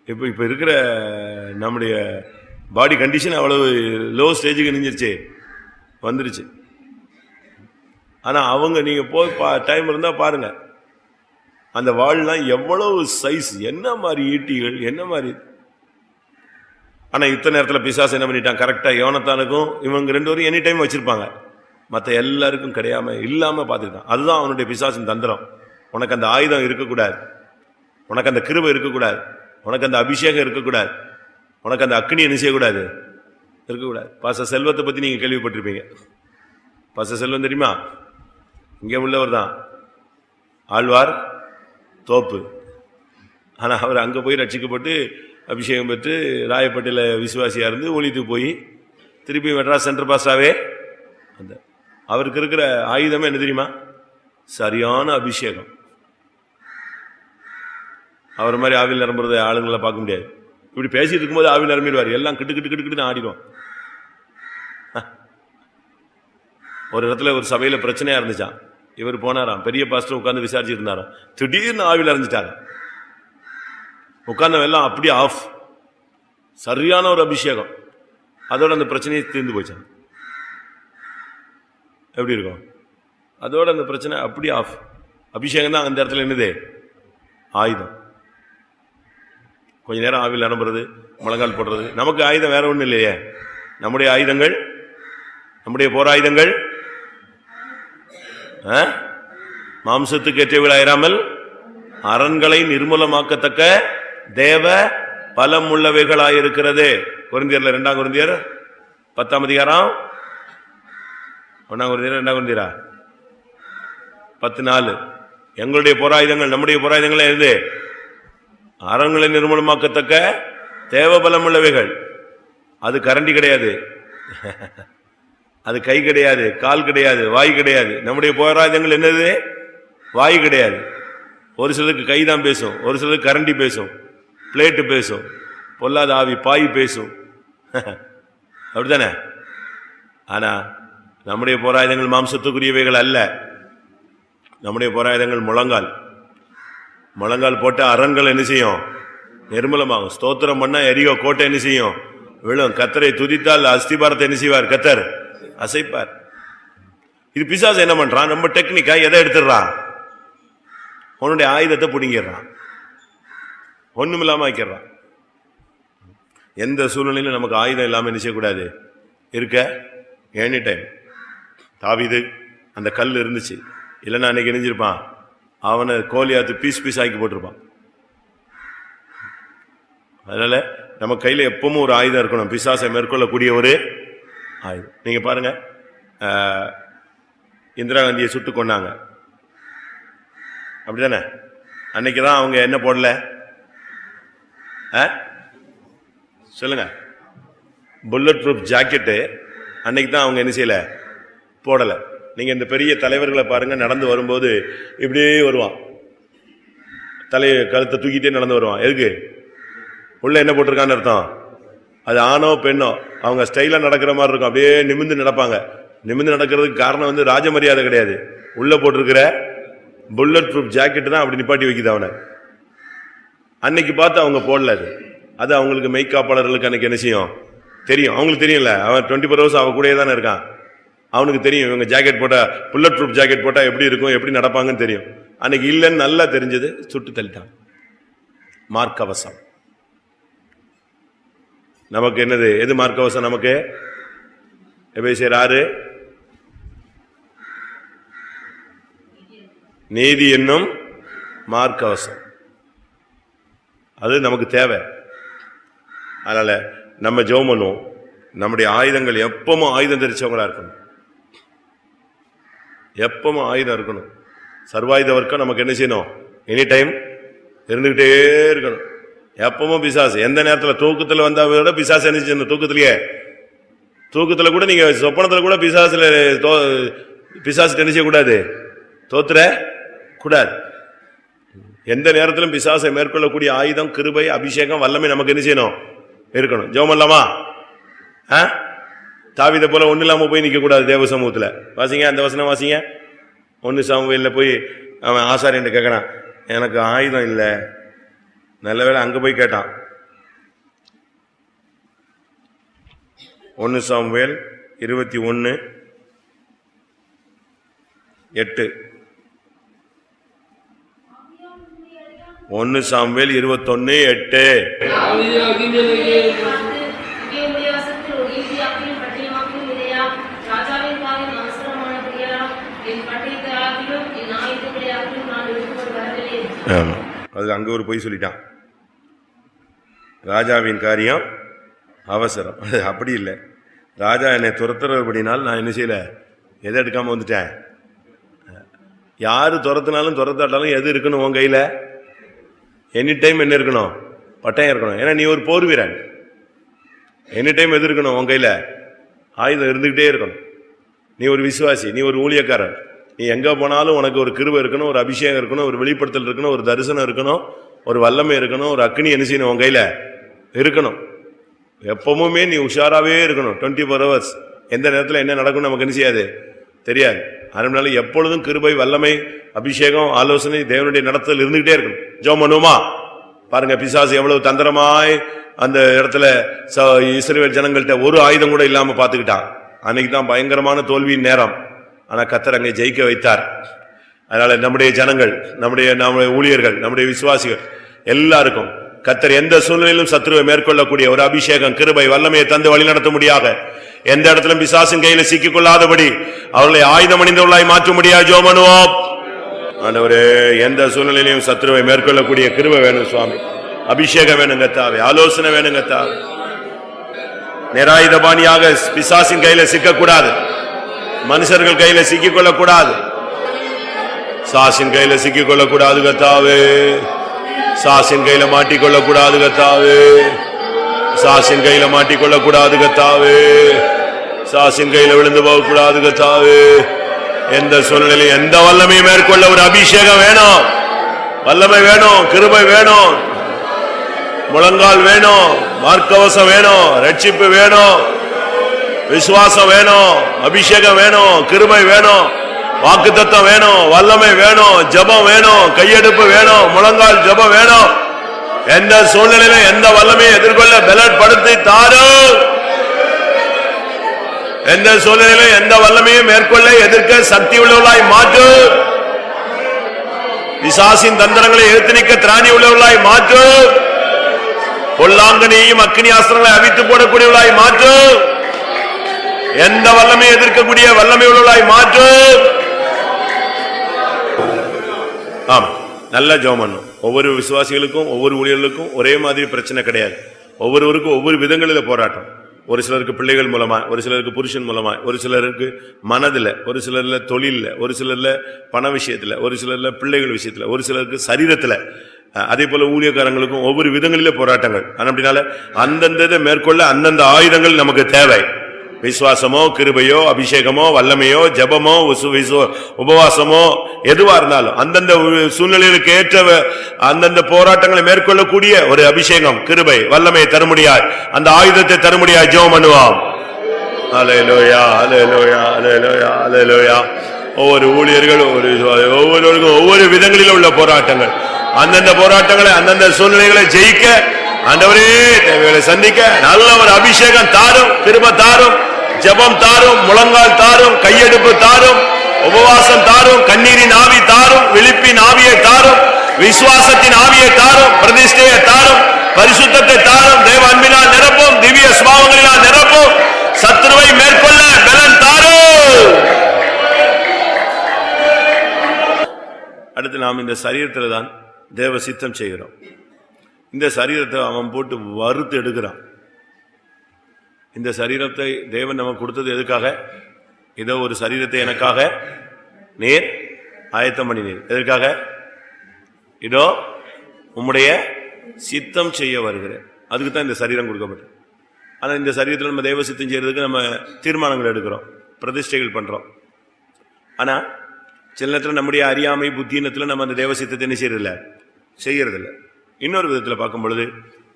இப்ப இருக்கிற நம்முடைய பாடி கண்டிஷன் அவ்வளவு லோ ஸ்டேஜுக்கு நெஞ்சிருச்சு வந்துருச்சு. ஆனா அவங்க நீங்க போய் டைம் இருந்தா பாருங்க, அந்த வாள்லாம் எவ்வளவு சைஸ், என்ன மாதிரி ஈட்டிகள், என்ன மாதிரி. ஆனா இத்தனை நேரத்தில் பிசாசு என்ன பண்ணிட்டான், கரெக்டா யோனத்தானுக்கும் இவங்க 2 பேரும் எனி டைம் வச்சிருப்பாங்க, மற்ற எல்லாருக்கும் கிடையாம இல்லாம பார்த்துட்டான். அதுதான் அவனுடைய பிசாசின் தந்திரம். உனக்கு அந்த ஆயுதம் இருக்கக்கூடாது, உனக்கு அந்த கிருபை இருக்கக்கூடாது, உனக்கு அந்த அபிஷேகம் இருக்கக்கூடாது, உனக்கு அந்த அக்னி என்ன செய்யக்கூடாது, இருக்கக்கூடாது. பாச செல்வத்தை பத்தி நீங்க கேள்விப்பட்டிருப்பீங்க. பாச செல்வம் தெரியுமா? இங்கே உள்ளவர் தான், ஆழ்வார் தோப்பு. ஆனா அவர் அங்க போய் ரட்சிக்கப்பட்டு அபிஷேகம் பெற்று ராயப்பேட்டையில விசுவாசியா இருந்து ஒழித்து போய் திருப்பி மெட்ராஸ் சென்ட்ரல் பாஸ்டாவே அந்த அவருக்கு இருக்கிற ஆயுதமே என்ன தெரியுமா, சரியான அபிஷேகம். அவர் மாதிரி ஆவில் நிரம்புறத ஆளுங்களை பார்க்க முடியாது. இப்படி பேசிட்டு இருக்கும்போது ஆவில் நிரம்பிடுவார், எல்லாம் கிட்டு கிட்டு கிட்டு கிட்டு ஆடிடுவோம். ஒரு இடத்துல ஒரு சபையில பிரச்சனையா இருந்துச்சான். இவர் போனாராம், பெரிய பாஸ்டர் உட்கார்ந்து விசாரிச்சுட்டு இருந்தாராம். திடீர்னு ஆவில் அறிஞ்சிட்டாங்க. உட்கார்ந்தவெல்லாம் அப்படியே ஆஃப். சரியான ஒரு அபிஷேகம். அதோட அந்த பிரச்சனையை தீர்ந்து போச்சான். எப்படி இருக்கும்? அதோட அந்த பிரச்சனை அப்படி ஆஃப். அபிஷேகம் தான் அந்த இடத்துல என்னது, ஆயுதம். கொஞ்ச நேரம் ஆவில் நிரம்புறது, முழங்கால் போடுறது. நமக்கு ஆயுதம் வேற ஒன்றும் இல்லையே. நம்முடைய ஆயுதங்கள், நம்முடைய போராயுதங்கள் மாம்சத்துக்கு ஏற்றவைகளாயிராமல் அரண்களை நிர்மூலமாக்கத்தக்க தேவ பலம் உள்ளவைகளாயிருக்கிறது. கொரிந்தியர்ல 2 கொரிந்தியர் 10ஆம் அதிகாரம் 1 கொரிந்தியர் 2 கொரிந்தியரா 10:4. எங்களுடைய போராயுதங்கள், நம்முடைய போராயுதங்கள் எது? அரண்களை நிர்மூலமாக்கத்தக்க தேவ பலம் உள்ளவைகள். அது கரண்டி கிடையாது, அது கை கிடையாது, கால் கிடையாது, வாய் கிடையாது. நம்முடைய போராயுதங்கள் என்னது? வாய் கிடையாது. ஒரு சிலருக்கு கை தான் பேசும், ஒரு சிலருக்கு கரண்டி பேசும், பிளேட்டு பேசும், பொல்லாத ஆவி பாய் பேசும். அப்படித்தானே? ஆனா நம்முடைய போராயுதங்கள் மாம்சத்துக்குரியவைகள் அல்ல. நம்முடைய போராயுதங்கள் முழங்கால். முழங்கால் போட்ட அரண்கள் என்ன செய்யும்? நிர்மூலமாகும். ஸ்தோத்திரம் பண்ணா எரியோ கோட்டை என்ன செய்யும்? விழும். கத்தரை துதித்தால் அஸ்திபாரத்தை என்ன செய்வார்? கத்தர் அசைப்பார். இது பிசாசு என்ன பண்றான்? நம்ம டெக்னிக்கா எதை எடுத்துடுறான்? உன்னுடைய ஆயுதத்தை பிடுங்கிடுறான், ஒண்ணுமில்லாம ஆக்கிடுறான். எந்த சூழ்நிலையிலும் நமக்கு ஆயுதம் இல்லாம என்ன செய்யக்கூடாது, இருக்க எனி டைம். தாவீது அந்த கல் இருந்துச்சு, இல்லைன்னா அன்னைக்கு இணைஞ்சிருப்பான், அவனை கோலியாத்து பீஸ் பீஸ் ஆக்கி போட்டிருப்பான். அதனால நம்ம கையில எப்பவும் ஒரு ஆயுதம் இருக்கணும், பிசாசை மேற்கொள்ளக்கூடிய ஒரு ஆயுதம். நீங்க பாருங்க, இந்திரா காந்தியை சுட்டு கொண்டாங்க, அப்படிதானே? அன்னைக்குதான் அவங்க என்ன போடல சொல்லுங்க, புல்லட் ப்ரூஃப் ஜாக்கெட்டு. அன்னைக்கு தான் அவங்க என்ன செய்யல, போடல. நீங்க இந்த பெரிய தலைவர்களை பாருங்க, நடந்து வரும்போது இப்படியே வருவான், தலையை கழுத்தை தூக்கிட்டே நடந்து வருவான். எதுக்கு? உள்ள என்ன போட்டிருக்கான்னு அர்த்தம். அது ஆணோ பெண்ணோ, அவங்க ஸ்டைலா நடக்கிற மாதிரி இருக்கும், அப்படியே நிமிர்ந்து நடப்பாங்க. நிமிர்ந்து நடக்கிறதுக்கு காரணம் ராஜ மரியாதை கிடையாது. உள்ள போட்டிருக்கிற புல்லட் ப்ரூஃப் ஜாக்கெட் தான் அப்படி நிப்பாட்டி வைக்குது அவனை. அன்னைக்கு பார்த்து அவங்க போடல. அது அவங்களுக்கு மெய்காப்பாளர்களுக்கு அன்னைக்கு என்ன செய்யும் தெரியும். அவங்களுக்கு தெரியல, அவன் 24 hours அவன் கூடயே தானே இருக்கான். அவனுக்கு தெரியும் இவங்க ஜாக்கெட் போட்டா, புல்லட் ப்ரூஃப் ஜாக்கெட் போட்டா எப்படி இருக்கும், எப்படி நடப்பாங்கன்னு தெரியும். அன்னைக்கு இல்லைன்னு நல்லா தெரிஞ்சது, சுட்டு தள்ளிட்டான். மார்க்கவசம் நமக்கு என்னது? எது மார்க்கவசம் நமக்கு? எபேசியர் 6 நீதி என்னும் மார்க்கவசம். அது நமக்கு தேவை. அதனால நம்ம ஜெபம் பண்ணுவோம். நம்முடைய ஆயுதங்கள் எப்பவும் ஆயுதம் தெரிச்சவங்களா இருக்கணும். எப்பவும் ஆயுதம் இருக்கணும். சர்வாயுத வர்க்கம் நமக்கு என்ன செய்யணும்? எனி டைம் இருந்துகிட்டே இருக்கணும். எப்பவும் பிசாசு எந்த நேரத்தில் தூக்கத்தில் வந்தா விட பிசாசு என்ன செய்யணும்? தூக்கத்துல கூட நீங்க சொப்பனத்துல கூட பிசாசு என்ன செய்யக்கூடாது? தோத்துற கூடாது. எந்த நேரத்திலும் பிசாசை மேற்கொள்ளக்கூடிய ஆயுதம், கிருபை, அபிஷேகம், வல்லமை நமக்கு என்ன செய்யணும்? இருக்கணும். ஜெபம் பண்ணலாமா? தாவீதை போல ஒண்ணு இல்லாம போய் நிக்க கூடாது தேவ சமூகத்துல. வாசிங்க அந்த வசனம் வாசிங்க. 1 சாமுவேல்ல போய் அவன் ஆசாரியன் கேட்கறான், எனக்கு ஆயுதம் இல்லை. நல்லவேளை அங்க போய் கேட்டான். 1 சாமுவேல் 21:8. 1 சாமுவேல் 21:8. அது அங்க ஒரு பொய் சொல்லிட்டான். ராஜாவின் காரியம் அவசரம். அப்படி இல்லை. ராஜா என்னை துரத்துறபடினால் நான் என்ன செய்யல, எதை எடுக்காம வந்துட்டேன். யாரு துரத்தினாலும் துரத்தாட்டாலும் எது இருக்கணும் உன் கையில? எனி டைம் என்ன இருக்கணும்? பட்டயம் இருக்கணும். ஏன்னா நீ ஒரு போர் வீரன். எனி டைம் எது இருக்கணும் உன் கையில? ஆயுதம் இருந்துகிட்டே இருக்கணும். நீ ஒரு விசுவாசி, நீ ஒரு ஊழியக்காரன். நீ எங்க போனாலும் உனக்கு ஒரு கிருபை இருக்கணும், ஒரு அபிஷேகம் இருக்கணும், ஒரு வெளிப்படுத்தல் இருக்கணும், ஒரு தரிசனம் இருக்கணும், ஒரு வல்லமை இருக்கணும், ஒரு அக்னி என்ன செய்யணும் உன் கையில இருக்கணும். எப்பவுமே நீ உஷாராவே இருக்கணும். 24 hours. எந்த நேரத்தில் என்ன நடக்கும் நமக்கு என்ன செய்யாது, தெரியாது. அதனால எப்பொழுதும் கிருபை, வல்லமை, அபிஷேகம், ஆலோசனை, தேவனுடைய நடத்தல் இருந்துகிட்டே இருக்கணும். ஜெபம் பண்ணுவோமா? பாருங்க பிசாசு எவ்வளவு தந்திரமாய் அந்த இடத்துல இஸ்ரவேல் ஜனங்கள்ட்ட ஒரு ஆயுதம் கூட இல்லாம பாத்துக்கிட்டான். அன்னைக்கு தான் பயங்கரமான தோல்வியின் நேரம். ஆனா கர்த்தர் அங்கே ஜெயிக்க வைத்தார். அதனால நம்முடைய ஜனங்கள், நம்முடைய ஊழியர்கள், நம்முடைய விசுவாசிகள் எல்லாருக்கும் கர்த்தர் எந்த சூழ்நிலையிலும் சத்துருவை மேற்கொள்ளக்கூடிய ஒரு அபிஷேகம், கிருபை, வல்லமையை தந்து வழி நடத்த முடியாக, எந்த இடத்திலும் பிசாசின் கையில சிக்கிக் கொள்ளாதபடி அவர்களை ஆயுதம் அணிந்தவர்களாய் மாற்ற முடியாது. ஜெபம் பண்ணுவோம். ஆண்டவரே, எந்த சூழ்நிலையிலும் சத்துருவை மேற்கொள்ளக்கூடிய கிருபை வேணும் சுவாமி, அபிஷேகம் வேணும் கர்த்தாவே, ஆலோசனை வேணும் கர்த்தாவே. நிராயுதபாணியாக பிசாசின் கையில சிக்கக்கூடாது, மனுஷர்கள் கையில சிக்கிக் கொள்ளக்கூடாது, சாசின் கையில சிக்கிக் கொள்ளக்கூடாது கர்த்தாவே. சாசின் கையில மாட்டிக்கொள்ளக்கூடாது கர்த்தாவே. சாசின் கையில மாட்டிக்கொள்ளக்கூடாது கர்த்தாவே. சாசின் கையில விழுந்து போகக்கூடாது கர்த்தாவே. எந்த சூழ்நிலை எந்த வல்லமை மேற்கொள்ள ஒரு அபிஷேகம் வேணும், வல்லமை வேணும், கிருபை வேணும், முழங்கால் வேணும், மார்க்கவசம் வேணும், ரட்சிப்பு வேணும், விசுவாசம் வேணும், அபிஷேகம் வேணும், கிருபை வேணும், வாக்குத்தத்தம் வேணும், வல்லமை வேணும், ஜெபம் வேணும், கையெடுப்பு வேணும், முழங்கால் ஜெபம் வேணும். எந்த சூழ்நிலையில எந்த வல்லமையை எதிர்கொள்ள பலப்படுத்தி தாரு. எந்த சூழ்நிலையில எந்த வல்லமையை மேற்கொள்ள எதிர்க்க சக்தி உள்ளவர்களாய் மாற்று. பிசாசின் தந்திரங்களை எதிர்த்து நிற்க திராணி உள்ளவர்களாய் மாற்று. பொல்லாங்கனையும் அக்னி ஆஸ்திரங்களை அவித்து போடக்கூடியவர்களாய் மாற்று. எந்த வல்லமை எதிர்க்கக்கூடிய வல்லமை உள்ளவர்களாய் மாற்று. ஆம், நல்ல ஜெபம் பண்ணும். ஒவ்வொரு விசுவாசிகளுக்கும் ஒவ்வொரு ஊழியர்களுக்கும் ஒரே மாதிரி பிரச்சனை கிடையாது. ஒவ்வொருவருக்கும் ஒவ்வொரு விதங்களில் போராட்டம். ஒரு சிலருக்கு பிள்ளைகள் மூலமா, ஒரு சிலருக்கு புருஷன் மூலமா, ஒரு சிலருக்கு மனதில், ஒரு சிலர்ல தொழில, ஒரு சிலர்ல பண விஷயத்துல, ஒரு சிலர்ல பிள்ளைகள் விஷயத்துல, ஒரு சிலருக்கு சரீரத்துல. அதே போல ஊழியக்காரங்களுக்கும் ஒவ்வொரு விதங்களிலே போராட்டங்கள். அப்படினால அந்தந்த மேற்கொள்ள அந்தந்த ஆயுதங்கள் நமக்கு தேவை. விசுவாசமோ, கிருபையோ, அபிஷேகமோ, வல்லமையோ, ஜபமோ, உபவாசமோ, எதுவா இருந்தாலும் அந்தந்த சூழ்நிலைகளுக்கு ஏற்ற அந்தந்த போராட்டங்களை மேற்கொள்ளக்கூடிய ஒரு அபிஷேகம், கிருபை, வல்லமையை தருமுடியாய், அந்த ஆயுதத்தை தருமுடியாய் ஜெபம் பண்ணுவோம். அல்லேலூயா அல்லேலூயா அல்லேலூயா அல்லேலூயா. ஒவ்வொரு ஊழியர்கள் ஒவ்வொருவருக்கும் ஒவ்வொரு விதங்களில் உள்ள போராட்டங்கள், அந்தந்த போராட்டங்களை அந்தந்த சூழ்நிலைகளை ஜெயிக்க ஆண்டவரே தேவைகளை சந்திக்க நல்ல ஒரு அபிஷேகம் தாரும், கிருபை தாரும், ஜெபம் தாரும், முழங்கால் தாரும், கையெடுப்பு தாரும், உபவாசம் தாரும், கண்ணீரின் ஆவி தாரும், விழிப்பின் ஆவியை தாரும், விசுவாசத்தின் ஆவியை தாரும், பிரதிஷ்டையை தாரும், பரிசுத்தத்தை தாரும், தேவ அன்பினால் நிரப்பும், திவ்ய சுபாவங்களினால் நிரப்பும், சத்துருவை மேற்கொள்ள பலன் தாரும். அடுத்து நாம் இந்த சரீரத்தில் தான் தேவ சித்தம் செய்கிறோம். இந்த சரீரத்தை அவன் போட்டு வறுத்து எடுக்கிறான். இந்த சரீரத்தை தேவன் நமக்கு கொடுத்தது எதுக்காக? இதோ ஒரு சரீரத்தை எனக்காக நீர் ஆயத்தம் பண்ணினீர். எதற்காக? இதோ உம்முடைய சித்தம் செய்ய வருகிறேன். அதுக்கு தான் இந்த சரீரம் கொடுக்கப்பட்டது. ஆனால் இந்த சரீரத்தில் நம்ம தேவ சித்தம் செய்யறதுக்கு நம்ம தீர்மானங்கள் எடுக்கிறோம், பிரதிஷ்டைகள் பண்றோம். ஆனா சில நேரத்தில் நம்முடைய அறியாமை புத்தீனத்தில் நம்ம அந்த தேவ சித்தத்தை என்ன செய்யறதில்லை. இன்னொரு விதத்தில் பார்க்கும் பொழுது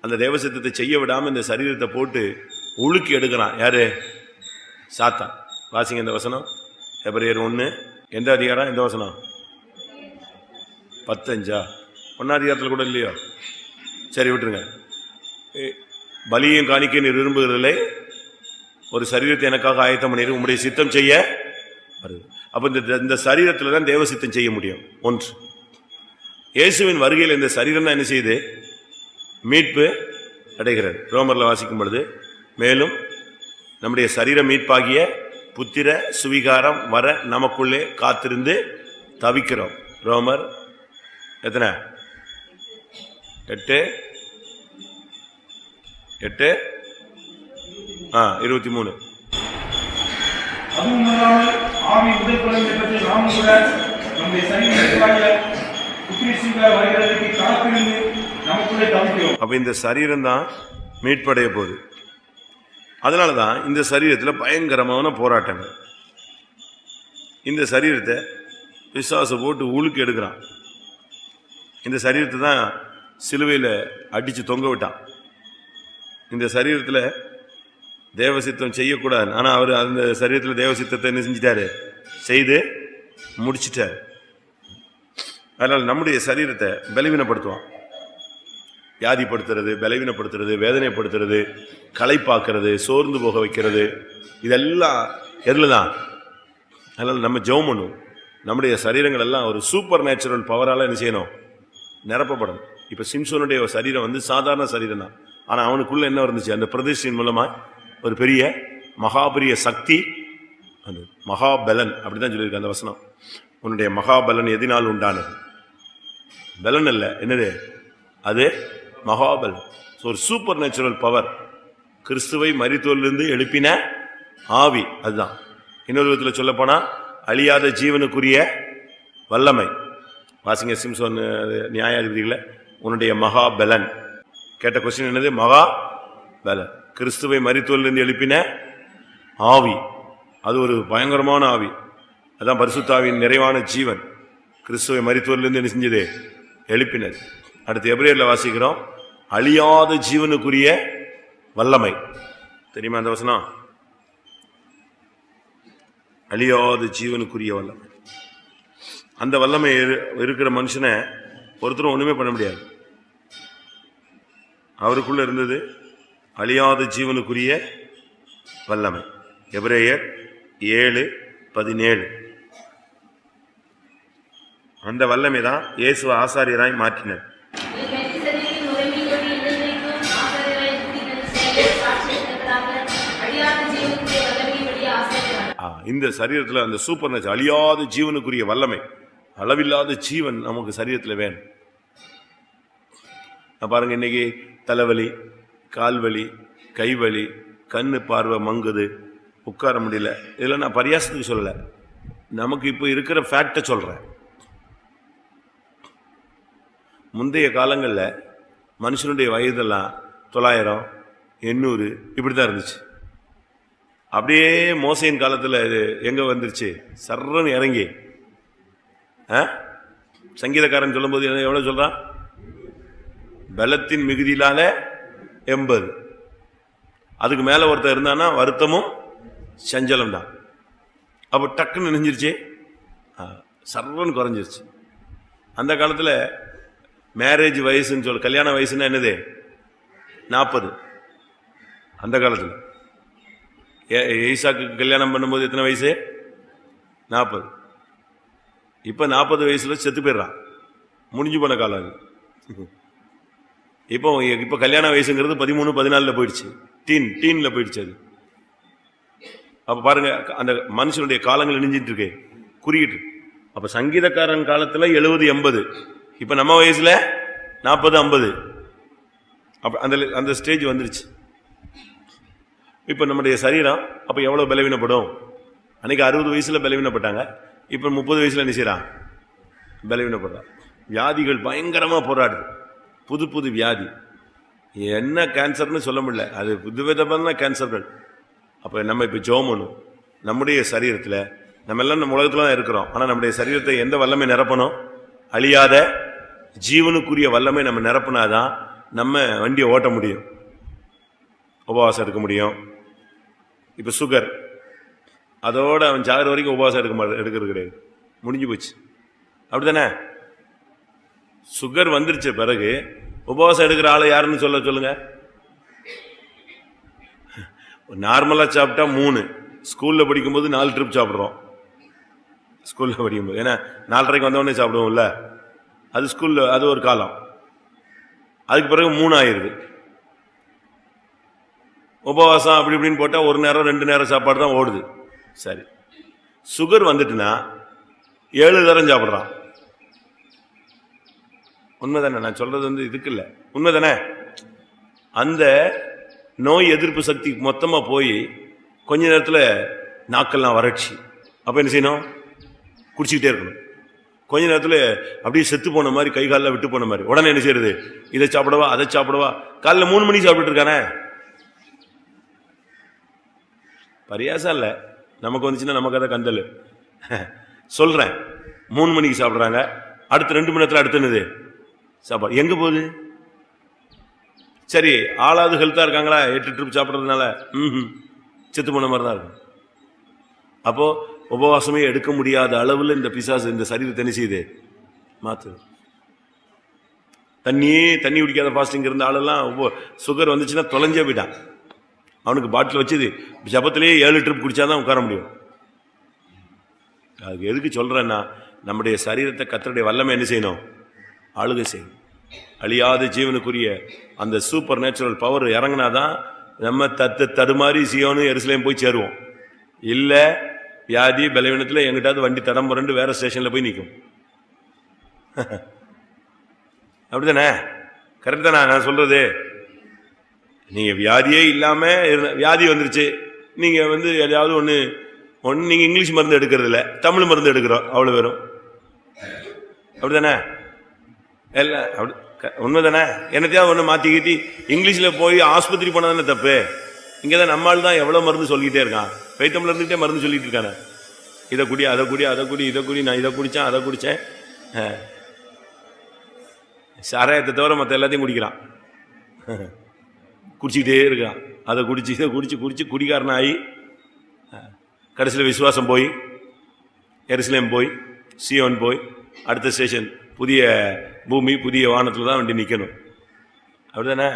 அந்த தேவ சித்தத்தை செய்ய விடாம இந்த சரீரத்தை போட்டு உழுக்கி எடுக்கிறான். யாரு? சாத்தான். வாசிங்க இந்த வசனம், எபிரேயர் 1 எந்த அதிகாரம்? எந்த வசனம்? 15 1 அதிகாரத்தில் கூட இல்லையோ? சரி விட்டுருங்க. பலியும் காணிக்க நீர் விரும்புகிறதில்லை, ஒரு சரீரத்தை எனக்காக ஆயத்தம் பண்ணி உம்முடைய சித்தம் செய்ய வருது. அப்ப இந்த சரீரத்தில் தான் தேவ சித்தம் செய்ய முடியும். ஒன்று, இயேசுவின் வருகையில் இந்த சரீரம் தான் என்ன செய்யுது? மீட்பு அடைகிறது. ரோமர்ல வாசிக்கும் பொழுது மேலும் நம்முடைய சரீர மீட்பாகிய புத்திர சுவிகாரம் வர நமக்குள்ளே காத்திருந்து தவிக்கிறோம். ரோமர் எத்தனை? 8 23. அப்ப இந்த சரீரம் தான் மீட்படைய போகுது. அதனாலதான் இந்த சரீரத்தில் பயங்கரமான போராட்டங்கள். இந்த சரீரத்தை பிசாசு போட்டு உழுக்கு எடுக்கிறான். இந்த சரீரத்தை தான் சிலுவையில் அடிச்சு தொங்க விட்டான். இந்த சரீரத்தில் தேவசித்தம் செய்யக்கூடாது. ஆனா அவர் அந்த சரீரத்தில் தேவசித்தத்தை என்ன செஞ்சிட்டாரு? செய்து முடிச்சிட்டாரு. அதனால நம்முடைய சரீரத்தை பலவீனப்படுத்துவான். வியாதிப்படுத்துறது, பலவீனப்படுத்துறது, வேதனைப்படுத்துறது, களைப்பாக்குறது, சோர்ந்து போக வைக்கிறது, இதெல்லாம் எதுல தான்? அதனால நம்ம ஜெபம் பண்ணுவோம். நம்முடைய சரீரங்கள் எல்லாம் ஒரு சூப்பர் நேச்சுரல் பவரால என்ன செய்யணும்? நிரப்பப்படணும். இப்ப சிம்சோனுடைய சரீரம் வந்து சாதாரண சரீரம் தான். ஆனா அவனுக்குள்ள என்ன இருந்துச்சு? அந்த பிரதிஷ்டையின் மூலமா ஒரு பெரிய மகாபெரிய சக்தி, அந்த மகாபலன். அப்படிதான் சொல்லியிருக்கு அந்த வசனம். உன்னுடைய மகாபலன் எதினால் உண்டானது? பலன் அல்ல, என்னது அது? மகாபலன். ஒரு சூப்பர் நேச்சுரல் பவர். கிறிஸ்துவை மரித்தோரிலிருந்து எழுப்பின ஆவி, அதுதான். இன்னொரு விதத்தில் சொல்ல போனா அழியாத ஜீவனுக்குரிய வல்லமை. வாசிங்க சிம்சோன் நியாயாதிபதிகளை, உன்னுடைய மகாபலன். கேட்ட கொஸ்டின் என்னது? மகாபலன். கிறிஸ்துவை மரித்தோரிலிருந்து எழுப்பின ஆவி, அது ஒரு பயங்கரமான ஆவி. அதான் பரிசுத்தாவின் நிறைவான ஜீவன். கிறிஸ்துவை மரித்தோரிலிருந்து என்ன செஞ்சது? எழுப்பினது. அடுத்து எபிரேயர்ல வாசிக்கிறோம், அழியாத ஜீவனுக்குரிய வல்லமை. தெரியுமா அந்த வசனம்? அழியாத ஜீவனுக்குரிய வல்லமை. அந்த வல்லமை இருக்கிற மனுஷனை ஒருத்தரும் ஒண்ணுமே பண்ண முடியாது. அவருக்குள்ள இருந்தது அழியாத ஜீவனுக்குரிய வல்லமை. எபிரேயர் 7:17. அந்த வல்லமை தான் இயேசுவை ஆசாரியராய் மாற்றினர். இந்த சரீரத்தில் அந்த சூப்பர் நேச்சர், அழியாத ஜீவனுக்குரிய வல்லமை, அளவில்லாத ஜீவன் நமக்கு சரீரத்தில் வேணும். பாருங்க, இன்னைக்கு தலைவலி, கால்வலி, கைவலி, கண்ணு பார்வை மங்குது, உட்கார முடியல. இதெல்லாம் நான் பரியாசத்துக்கு சொல்லல, நமக்கு இப்போ இருக்கிற ஃபேக்டை சொல்றேன். முந்தைய காலங்களில் மனுஷனுடைய வயதெல்லாம் 900, 800 இப்படிதான் இருந்துச்சு. அப்படியே மோசையின் காலத்தில் இது எங்க வந்துருச்சு? சர்றன்னு இறங்கி. சங்கீதக்காரன் சொல்லும் போது எவ்வளவு சொல்றான்? பலத்தின் மிகுதியிலால 80. அதுக்கு மேல ஒருத்தர் இருந்தானா வருத்தமும் சஞ்சலம் தான். அப்போ டக்குன்னு நெஞ்சிருச்சு, சர்வன்னு குறைஞ்சிருச்சு. அந்த காலத்தில் மேரேஜ் வயசுன்னு சொல்ல, கல்யாண வயசுன்னா என்னது 40. அந்த காலத்தில் ஈசாக்கு கல்யாணம் பண்ணும்போது எத்தனை வயசு? 40. இப்போ 40 வயசுல செத்து போயிடுறான். முடிஞ்சு போன காலம் அது. இப்போ கல்யாண வயசுங்கிறது 13, 14 போயிடுச்சு. டீன்ல போயிடுச்சு அது. அப்ப பாருங்க, அந்த மனுஷனுடைய காலங்கள் இணைஞ்சிட்டு இருக்கு, குறியிட்டு. அப்ப சங்கீதக்காரன் காலத்துல 70, 80. இப்ப நம்ம வயசுல 40, 50. அப்ப அந்த ஸ்டேஜ் வந்துருச்சு. இப்ப நம்முடைய சரீரம் அப்ப எவ்வளவு பலவீனப்படும்? அன்னைக்கு 60 வயசுல பலவீனப்பட்டாங்க, இப்ப 30 வயசுல என்ன செய்யறான்? பலவீனப்படுறான். வியாதிகள் பயங்கரமா போராடுது, புது புது வியாதி. என்ன கேன்சர்னு சொல்ல முடியல, அது புதுவிதமான கேன்சர்கள். அப்ப நம்ம இப்ப ஜெபம் பண்ணும், நம்முடைய சரீரத்துல நம்ம எல்லாம் நம்ம உலகத்துல தான் இருக்கிறோம், ஆனா நம்முடைய சரீரத்தை எந்த வல்லமை நிரப்பணும்? அழியாத ஜீவனுக்குரிய வல்லமை நம்ம நிரப்பினாதான் நம்ம வண்டியை ஓட்ட முடியும், உபவாசம் எடுக்க முடியும். இப்ப சுகர், அதோட அவன் சாகிற வரைக்கும் உபவாசம் எடுக்கிறது கிடையாது, முடிஞ்சு போச்சு. அப்படித்தானே? சுகர் வந்துருச்ச பிறகு உபவாசம் எடுக்கிற ஆளு யாருன்னு சொல்லுங்க. நார்மலா சாப்பிட்டா 3, ஸ்கூல்ல படிக்கும்போது 4 ட்ரிப் சாப்பிடுறோம். ஸ்கூல்ல படிக்கும்போது ஏன்னா 4:30 வந்தவொடனே சாப்பிடுவோம்ல, அது ஸ்கூல்ல, அது ஒரு காலம். அதுக்கு பிறகு 3 ஆயிருது. உபவாசம் அப்படி இப்படின்னு போட்டா 1 நேரம் 2 நேரம் சாப்பாடு தான் ஓடுது. சரி, சுகர் வந்துட்டுனா 7 தரம் சாப்பிடுறான். உண்மைதானே? நான் சொல்றது இதுக்கு இல்ல, உண்மைதானே? அந்த நோய் எதிர்ப்பு சக்தி மொத்தமா போய் கொஞ்ச நேரத்தில் நாக்கெல்லாம் வறட்சி. அப்ப என்ன செய்யணும்? குடிச்சுக்கிட்டே இருக்கணும். கொஞ்ச நேரத்தில் அப்படியே செத்து போன மாதிரி, கை காலில் விட்டு போன மாதிரி. உடனே என்ன செய்யறது? இதை சாப்பிடவா அதை சாப்பிடவா? காலைல 3 மணிக்கு சாப்பிட்டு இருக்கானே, பரியாசம் இல்ல, நமக்கு வந்துச்சுன்னா நமக்கு அதை கந்தல் சொல்றேன். 3 மணிக்கு சாப்பிடுறாங்க, அடுத்த 2 மணி நேரத்தில் அடுத்து என்னது சாப்பாடு? எங்க போகுது? சரி, ஆளாவது ஹெல்த்தா இருக்காங்களா? 8 ட்ரிப் சாப்பிட்றதுனால செத்து போன மாதிரி தான் இருக்கும். அப்போ உபவாசமே எடுக்க முடியாத அளவில் இந்த பிசாசு இந்த சரீரத்தை என்ன செய்யுது? மாத்து. தண்ணி குடிக்காத ஃபாஸ்டிங் இருந்த ஆளெல்லாம் சுகர் வந்துச்சுன்னா தொலைஞ்சே போயிட்டான். அவனுக்கு பாட்டில் வச்சுது ஜபத்திலேயே 7 ட்ரிப் குடிச்சாதான் உட்கார முடியும். அதுக்கு எதுக்கு சொல்றேன்னா, நம்முடைய சரீரத்தை கர்த்தருடைய வல்லமை என்ன செய்யணும்? ஆளுகை செய்யணும். அழியாத ஜீவனுக்குரிய அந்த சூப்பர் நேச்சுரல் பவர் இறங்கினாதான் நம்ம தடுமாறி சீயோனு எருசலேம் போய் சேருவோம். இல்ல வியாதி பலவீனத்துல எங்கிட்டாவது வண்டி தடம் புரண்டு வேற ஸ்டேஷன்ல போய் நிற்கும். அப்படித்தானே? கரெக்ட் தானே நான் சொல்றது? நீங்க வியாதியே இல்லாம வியாதி வந்துருச்சு, நீங்க எதாவது ஒண்ணு நீங்க இங்கிலீஷ் மருந்து எடுக்கிறது இல்ல, தமிழ் மருந்து எடுக்கிறோம், அவ்வளவு வரும். அப்படித்தானே? எல்லாம் அப்படி உண்மைதானே? என்னத்தையாவது ஒண்ணு மாத்தி கீத்தி இங்கிலீஷ்ல போய் ஆஸ்பத்திரி போனதானே தப்பு. இங்கதான் நம்மால் தான் எவ்வளவு மருந்து சொல்லிக்கிட்டே இருக்கான், வைத்தமிழ் இருந்துகிட்டே மருந்து சொல்லிட்டு இருக்கானே. இதை குடி, அதை குடி, அதை குடி, இதை குடி, நான் இதை குடிச்சேன், அதை குடிச்சேன். சாராயத்தை தவிர மற்ற எல்லாத்தையும் குடிக்கிறான், குடிச்சுக்கிட்டே இருக்கான். அதை குடிச்சு இதை குடிச்சு குடிச்சு குடிக்காரன் ஆகி கடைசியில் விசுவாசம் போய் எருசலேம் போய் சீயோன் போய் அடுத்த ஸ்டேஷன் புதிய பூமி புதிய வானத்துல தான் வண்டி நிக்கணும். அப்படிதானே?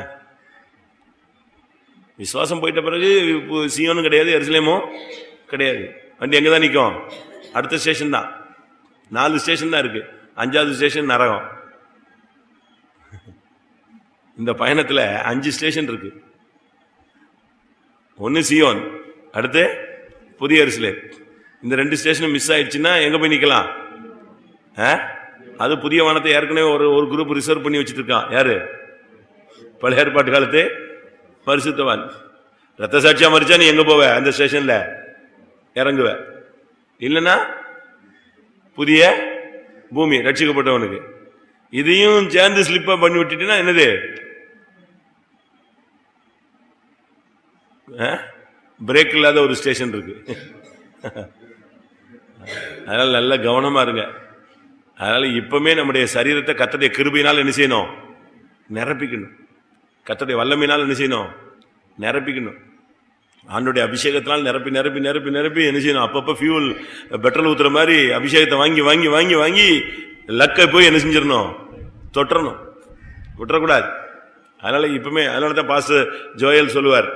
விசுவாசம் போயிட்ட பிறகு சீயோனும் கிடையாது, எருசலேமும் கிடையாது. வண்டி எங்கதான் நிற்கும்? அடுத்த ஸ்டேஷன் தான். 4 ஸ்டேஷன் தான் இருக்கு, 5வது ஸ்டேஷன் நரகம். இந்த பயணத்துல 5 ஸ்டேஷன் இருக்கு. ஒன்னு சீயோன், அடுத்து புதிய எருசலேம். இந்த 2 ஸ்டேஷன் மிஸ் ஆயிடுச்சுன்னா எங்க போய் நிக்கலாம்? அது புதிய வானத்தை ஏற்கனவே ஒரு குரூப் ரிசர்வ் பண்ணி வச்சுட்டு இருக்கான். யாரு? பழைய ஏற்பாட்டு காலத்து பரிசுத்தவான். ரத்த சாட்சியா மறிச்சா நீ எங்க போவ? அந்த ஸ்டேஷன்ல இறங்குவ. இல்லைன்னா புதிய பூமி ரட்சிக்கப்பட்டவனுக்கு. இதையும் சேர்ந்து ஸ்லிப்பா பண்ணி விட்டுட்டீங்கன்னா என்னது? பிரேக் இல்லாத ஒரு ஸ்டேஷன் இருக்கு. அதனால நல்ல கவனமா இருங்க. அதனால இப்பவுமே நம்முடைய சரீரத்தை கர்த்தருடைய கிருபையினால் என்ன செய்யணும்? நிரப்பிக்கணும். கர்த்தருடைய வல்லமையினால் என்ன செய்யணும்? நிரப்பிக்கணும். ஆண்டுடைய அபிஷேகத்தினால் நிரப்பி நிரப்பி நிரப்பி நிரப்பி என்ன செய்யணும்? அப்பப்ப ஃபியூல் பெட்ரோல் ஊத்துற மாதிரி அபிஷேகத்தை வாங்கி வாங்கி வாங்கி வாங்கி லக்கை போய் என்ன செஞ்சிடணும்? தொற்றணும், விட்டுறக்கூடாது. அதனால இப்பவுமே அதனாலதான் பாஸ்டர் ஜோயல் சொல்லுவார்,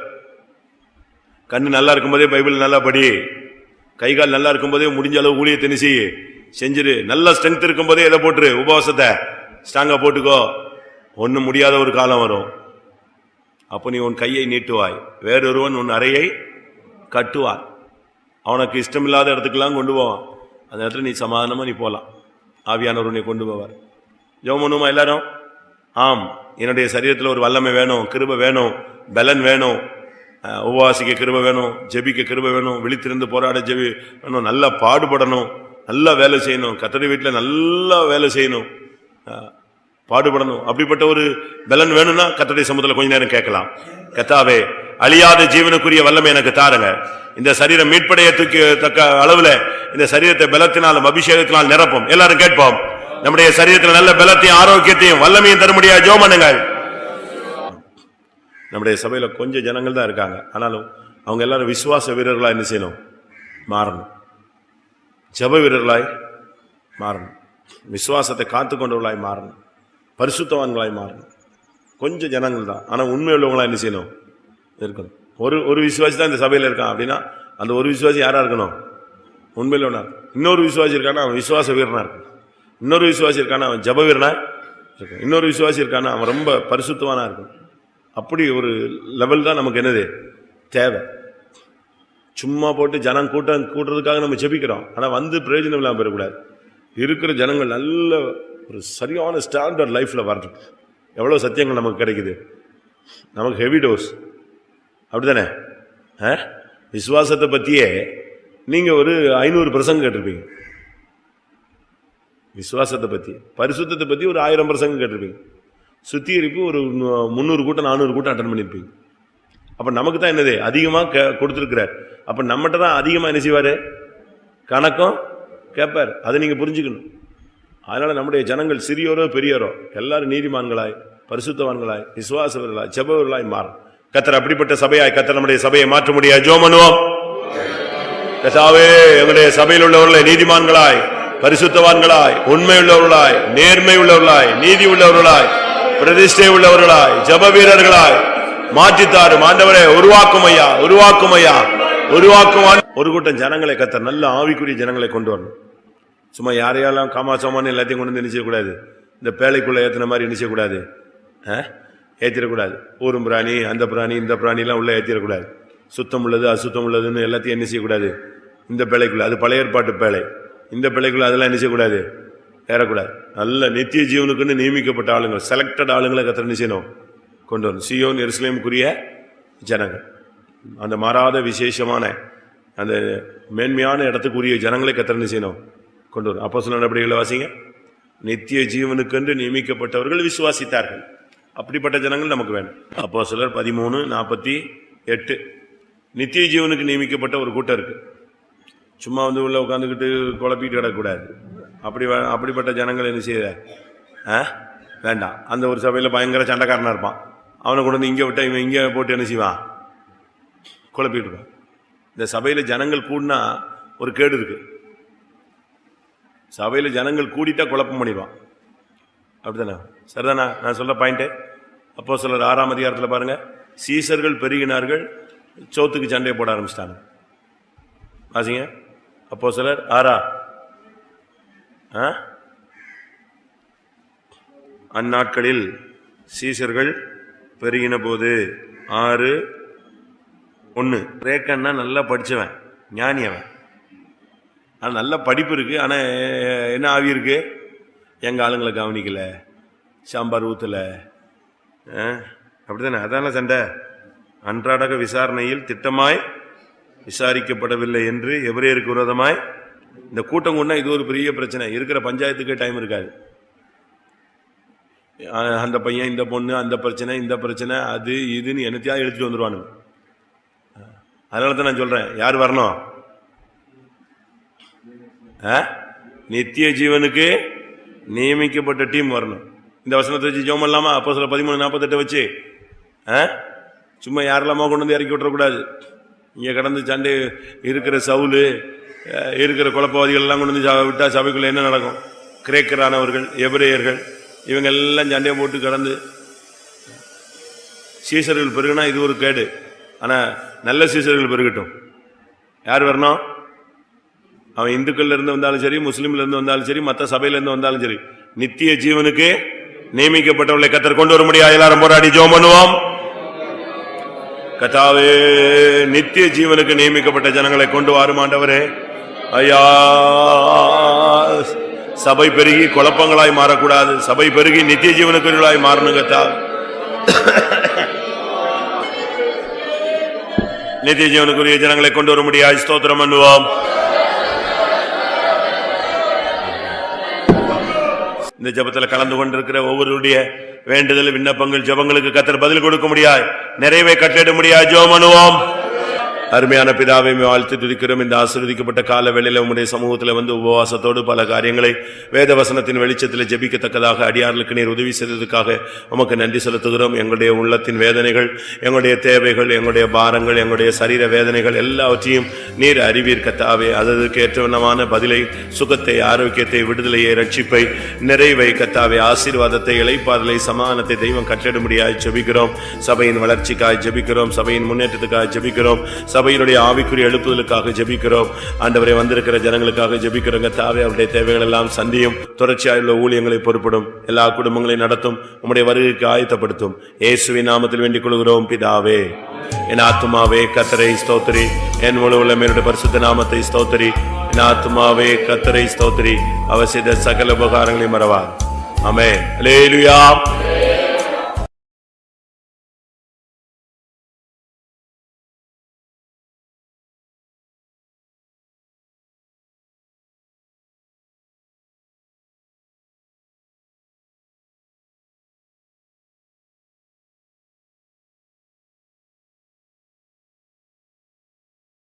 கண்ணு நல்லா இருக்கும்போதே பைபிள் நல்லா படி, கை கால் நல்லா இருக்கும்போதே முடிஞ்ச அளவு ஊழியத்தை செஞ்சிரு, நல்ல ஸ்ட்ரென்த் இருக்கும்போதே எதை போட்டுரு? உபவாசத்தை ஸ்ட்ராங்கா போட்டுக்கோ. ஒன்னும் முடியாத ஒரு காலம் வரும், அப்ப நீ உன் கையை நீட்டுவாய், வேறொருவன் உன் அறையை கட்டுவான். அவனுக்கு இஷ்டமில்லாத இடத்துக்கெல்லாம் கொண்டு போவான், அந்த இடத்துல நீ சமாதானமா நீ போலாம். ஆவியானவர் உன்னை கொண்டு போவார். ஜெபம் பண்ணுமா எல்லாரும்? ஆம், என்னுடைய சரீரத்தில் ஒரு வல்லமை வேணும், கிருபை வேணும், பலன் வேணும், உபவாசிக்க கிருபை வேணும், ஜெபிக்க கிருபை வேணும், விழித்திருந்து போராட ஜெபி வேணும், நல்லா பாடுபடணும், நல்லா வேலை செய்யணும், கர்த்தருடைய வீட்டில் நல்லா வேலை செய்யணும், பாடுபடணும். அப்படிப்பட்ட ஒரு பலன் வேணும்னா கர்த்தருடைய சமூகத்தில் கொஞ்ச நேரம் கேட்கலாம். கர்த்தாவே, அழியாத ஜீவனுக்குரிய வல்லமை எனக்கு தாருங்க, இந்த சரீரம் மீட்படைய தக்க அளவுல இந்த சரீரத்தை பலத்தினாலும் அபிஷேகத்தினால் நிரப்பும். எல்லாரும் கேட்போம். நம்முடைய சரீரத்தில் நல்ல பலத்தையும் ஆரோக்கியத்தையும் வல்லமையும் தர முடியாது. ஜெபம் பண்ணுங்கள். நம்முடைய சபையில கொஞ்சம் ஜனங்கள் தான் இருக்காங்க, ஆனாலும் அவங்க எல்லாரும் விசுவாச வீரர்களாய் என்ன செய்யணும்? மாறணும். ஜெப வீரர்களாய் மாறணும், விசுவாசத்தை காத்துக்கொண்டவர்களாய் மாறணும், பரிசுத்தவான்களாய் மாறணும். கொஞ்சம் ஜனங்கள் தான், ஆனா உண்மையுள்ளவங்களா என்ன செய்யணும்? இருக்கணும். ஒரு விசுவாசி தான் இந்த சபையில இருக்கான் அப்படின்னா அந்த ஒரு விசுவாசி யாரா இருக்கணும்? உண்மையில. இன்னொரு விசுவாசி இருக்கானா அவன் விசுவாச வீரனா இருக்கணும், இன்னொரு விசுவாசி இருக்கானா அவன் ஜெப வீரனா இருக்கணும், இன்னொரு விசுவாசி இருக்கானா அவன் ரொம்ப பரிசுத்தவானா இருக்கணும். அப்படி ஒரு லெவல் தான் நமக்கு என்னது தேவை. சும்மா போட்டு ஜனம் கூட்டுறதுக்காக நம்ம ஜெபிக்கிறோம், ஆனா வந்து பிரயோஜனம் இல்லாமல் பெறக்கூடாது. இருக்கிற ஜனங்கள் நல்ல ஒரு சரியான ஸ்டாண்டர்ட் லைஃப்ல வரணும். எவ்வளவு சத்தியங்கள் நமக்கு கிடைக்குது, நமக்கு ஹெவி டோஸ். அப்படித்தானே? விசுவாசத்தை பத்தியே நீங்க ஒரு 500 பிரசங்கம் கேட்டிருப்பீங்க, விசுவாசத்தை பத்தி. பரிசுத்தத்தை பத்தி ஒரு 1000 பிரசங்கம் கேட்டிருப்பீங்க, சுத்திகரிப்பு ஒரு 300 கூட்டம் 400 கூட்டம் அட்டன் பண்ணிருப்பீங்க. அப்ப நமக்கு தான் என்னது அதிகமா கொடுத்திருக்கிறார். அப்ப நம்மகிட்ட தான் அதிகமா என்ன செய்வாரு? கணக்கும் கேட்பார். அதை நீங்க புரிஞ்சுக்கணும். அதனால நம்முடைய ஜனங்கள் சிறியோரோ பெரியோரோ எல்லாரும் நீதிமான்களாய், பரிசுத்தவான்களாய், விசுவாசவர்களாய், ஜெபவர்களாய் மாறும். கர்த்தர் அப்படிப்பட்ட சபையாய் கர்த்தர் நம்முடைய சபையை மாற்ற முடியாது. ஜெபம் பண்ணுவோம். கர்த்தாவே, எங்களுடைய சபையில் உள்ளவர்களை நீதிமான்களாய், பரிசுத்தவான்களாய், உண்மை உள்ளவர்களாய், நேர்மை உள்ளவர்களாய், நீதி உள்ளவர்களாய், பிரதிஷ்டை உள்ளவர்களாய், ஜெப வீரர்களாய் மாற்றித்தாரும். ஆண்டவரே, உருவாக்கும் ஐயா, உருவாக்கும் ஐயா, உருவாக்கும். ஒரு கூட்டம் ஜனங்களை கர்த்தர் நல்ல ஆவிக்குரிய ஜனங்களை கொண்டு வரணும். சும்மா யாரையாலும் காமாசமான எல்லாத்தையும் கொண்டு வந்து நினைச்சக்கூடாது. இந்த பேழைக்குள்ள ஏத்தின மாதிரி நினைச்சக்கூடாது, ஏத்திடக்கூடாது. ஊரும் பிராணி, அந்த பிராணி, இந்த பிராணி எல்லாம் உள்ள ஏத்திடக்கூடாது. சுத்தம் உள்ளது அசுத்தம் உள்ளதுன்னு எல்லாத்தையும் என்ன செய்யக்கூடாது இந்த பேழைக்குள்ள. அது பழைய ஏற்பாட்டு பேழை. இந்த பேழைக்குள்ள அதெல்லாம் என்ன செய்யக்கூடாது, ஏறக்கூடாது. நல்ல நித்திய ஜீவனுக்குன்னு நியமிக்கப்பட்ட ஆளுங்கள், செலக்டட் ஆளுங்களை கர்த்தர் என்ன செய்யணும்? கொண்டு வரணும். சீயோன் எருசலேமுக்குரிய ஜனங்கள், அந்த மாறாத விசேஷமான அந்த மேன்மையான இடத்துக்குரிய ஜனங்களை கர்த்தர் என்ன செய்யணும்? கொண்டு வரும். அப்போஸ்தலர் நடபடிகளை வாசிங்க. நித்திய ஜீவனுக்கென்று நியமிக்கப்பட்டவர்கள் விசுவாசித்தார்கள். அப்படிப்பட்ட ஜனங்கள் நமக்கு வேணும். அப்போஸ்தலர் 13:48. நித்திய ஜீவனுக்கு நியமிக்கப்பட்ட ஒரு கூட்டம் இருக்கு. சும்மா வந்து உள்ள உட்காந்துக்கிட்டு குழப்பிட்டு கிடக்கூடாது. அப்படிப்பட்ட ஜனங்கள் என்ன செய்ய வேண்டாம். அந்த ஒரு சபையில் பயங்கர சண்டைக்காரனா இருப்பான், அவனை கொண்டு வந்து இங்கே விட்டா இவன் இங்கே போட்டு என்ன செய்வான்? குழப்பிட்டு இருப்பான். இந்த சபையில ஜனங்கள் கூடினா ஒரு கேடு இருக்கு. சபையில ஜனங்கள் கூடிட்டா குழப்பம் பண்ணிடுவான். அப்படித்தானே? சரிதானா நான் சொல்ல பாயிண்ட்? அப்போஸ்தலர் 6ஆம் அதிகாரத்தில் பாருங்க. சீசர்கள் பெருகினார்கள், சோத்துக்கு சண்டையை போட ஆரம்பிச்சிட்டாங்க. வாசிங்க அப்போஸ்தலர் 6. அந்நாட்களில் சீசர்கள் பெருகின போது 6:1. ரேக்கன்னா நல்லா படிச்சவன், ஞானி அவன். ஆனால் நல்ல படிப்பு இருக்கு, ஆனால் என்ன ஆவி இருக்கு? எங்க ஆளுங்களை கவனிக்கல, சாம்பார் ஊத்தல, அப்படித்தானே? அதான சண்டை. அன்றாடக விசாரணையில் திட்டமாய் விசாரிக்கப்படவில்லை என்று எபிரேயருக்கு விரோதமாய் இந்த கூட்டம் கொண்டா இது ஒரு பெரிய பிரச்சனை. இருக்கிற பஞ்சாயத்துக்கே டைம் இருக்காது. அந்த பையன், இந்த பொண்ணு, அந்த பிரச்சனை, இந்த பிரச்சனை, அது இதுன்னு என்னத்தையாவது எடுத்துட்டு வந்துருவானு. அதனால தான் நான் சொல்றேன், யார் வரணும்? நித்திய ஜீவனுக்கு நியமிக்கப்பட்ட டீம் வரணும். இந்த வசனத்தை வச்சு ஜெபம் பண்ணலாமா? அப்போஸ்தலர் 13:48 வச்சு சும்மா யாரெல்லாமா கொண்டு வந்து இறக்கி விட்டுறக்கூடாது. இங்க கடந்து சண்டை இருக்கிற சவுலு இருக்கிற குழப்பவாதிகள் எல்லாம் கொண்டு வந்து விட்டா சபைக்குள்ள என்ன நடக்கும்? கிரேக்கரானவர்கள், எபிரேயர்கள், இவங்க எல்லாம் சண்டையை போட்டு கடந்து சீசர்கள் பெருகுனா இது ஒரு கேடு. ஆனா நல்ல சீசர்கள் பெருகட்டும். யார் வரணும்? அவன் இந்துக்கள்ல இருந்து வந்தாலும் சரி, முஸ்லீம்ல இருந்து வந்தாலும் சரி, மற்ற சபையில இருந்து வந்தாலும் சரி, நித்திய ஜீவனுக்கு நியமிக்கப்பட்டவர்களை கர்த்தர் கொண்டு வர முடியாது. எல்லாரும் போராடி ஜெபம் பண்ணுவோம். கர்த்தாவே, நித்திய ஜீவனுக்கு நியமிக்கப்பட்ட ஜனங்களை கொண்டு வாரும் ஆண்டவரே. ஐயா, சபை பெருகி குழப்பங்களாய் மாறக்கூடாது. சபை பெருகி நித்திய ஜீவனுக்குள்ளாய் மாறணும். கர்த்தாவே, நித்திய ஜீவனுக்குரிய ஜனங்களை கொண்டு வர முடியாது. ஸ்தோத்திரம் பண்ணுவோம். இந்த ஜெபத்தில் கலந்து கொண்டிருக்கிற ஒவ்வொருடைய வேண்டுதல், விண்ணப்பங்கள், ஜெபங்களுக்கு கர்த்தர் பதில் கொடுக்க முடியாது, நிறைவே கட்டளிட முடியாது. ஜெபம் பண்ணுவோம். அருமையான பிதாவை வாழ்த்து துதிக்கிறோம். இந்த ஆசீர்வதிக்கப்பட்ட கால வேளையில உம்முடைய சமூகத்தில் வந்து உபவாசத்தோடு பல காரியங்களை வேத வசனத்தின் வெளிச்சத்தில் ஜெபிக்கத்தக்கதாக அடியார்களுக்கு நீர் உதவி செய்ததுக்காக உமக்கு நன்றி செலுத்துகிறோம். எங்களுடைய உள்ளத்தின் வேதனைகள், எங்களுடைய தேவைகள், எங்களுடைய பாரங்கள், எங்களுடைய சரீர வேதனைகள் எல்லாவற்றையும் நீர் அறிவீர் கர்த்தாவே. அதற்கு ஏற்றவனமான பதிலை, சுகத்தை, ஆரோக்கியத்தை, விடுதலையை, ரட்சிப்பை, நிறைவை கர்த்தாவே, ஆசீர்வாதத்தை, இளைப்பாறுதலை, சமாதானத்தை தெய்வம் கட்டளிடும்படியாய் ஜெபிக்கிறோம். சபையின் வளர்ச்சிக்காய் ஜெபிக்கிறோம். சபையின் முன்னேற்றத்துக்காக ஜெபிக்கிறோம். சபையினுடைய ஆவிக்குரிய எழுப்புதலுக்காக ஜெபிக்கிறோம். ஆண்டவரே, வந்திருக்கிற ஜனங்களுக்காக ஜெபிக்கிறோங்க. தாவே, அவருடைய தேவைகள் எல்லாம் சந்தியும். தொடர்ச்சியாயுள்ள ஊழியங்களை பொறுப்படும். எல்லா குடும்பங்களையும் நடத்தும். உம்முடைய வருகைக்கு ஆயத்தப்படுத்தும். இயேசுவின் நாமத்தில் வேண்டிக் கொள்கிறோம் பிதாவே. என் ஆத்துமாவே கர்த்தரை ஸ்தோத்திரி. என் முழு உள்ளமையுடைய பரிசுத்த நாமத்தை ஸ்தோத்திரி. என் ஆத்துமாவே கர்த்தரை ஸ்தோத்திரி. அவர் செய்த சகல உபகாரங்களையும் மறவார். ஆமென். அல்லேலூயா.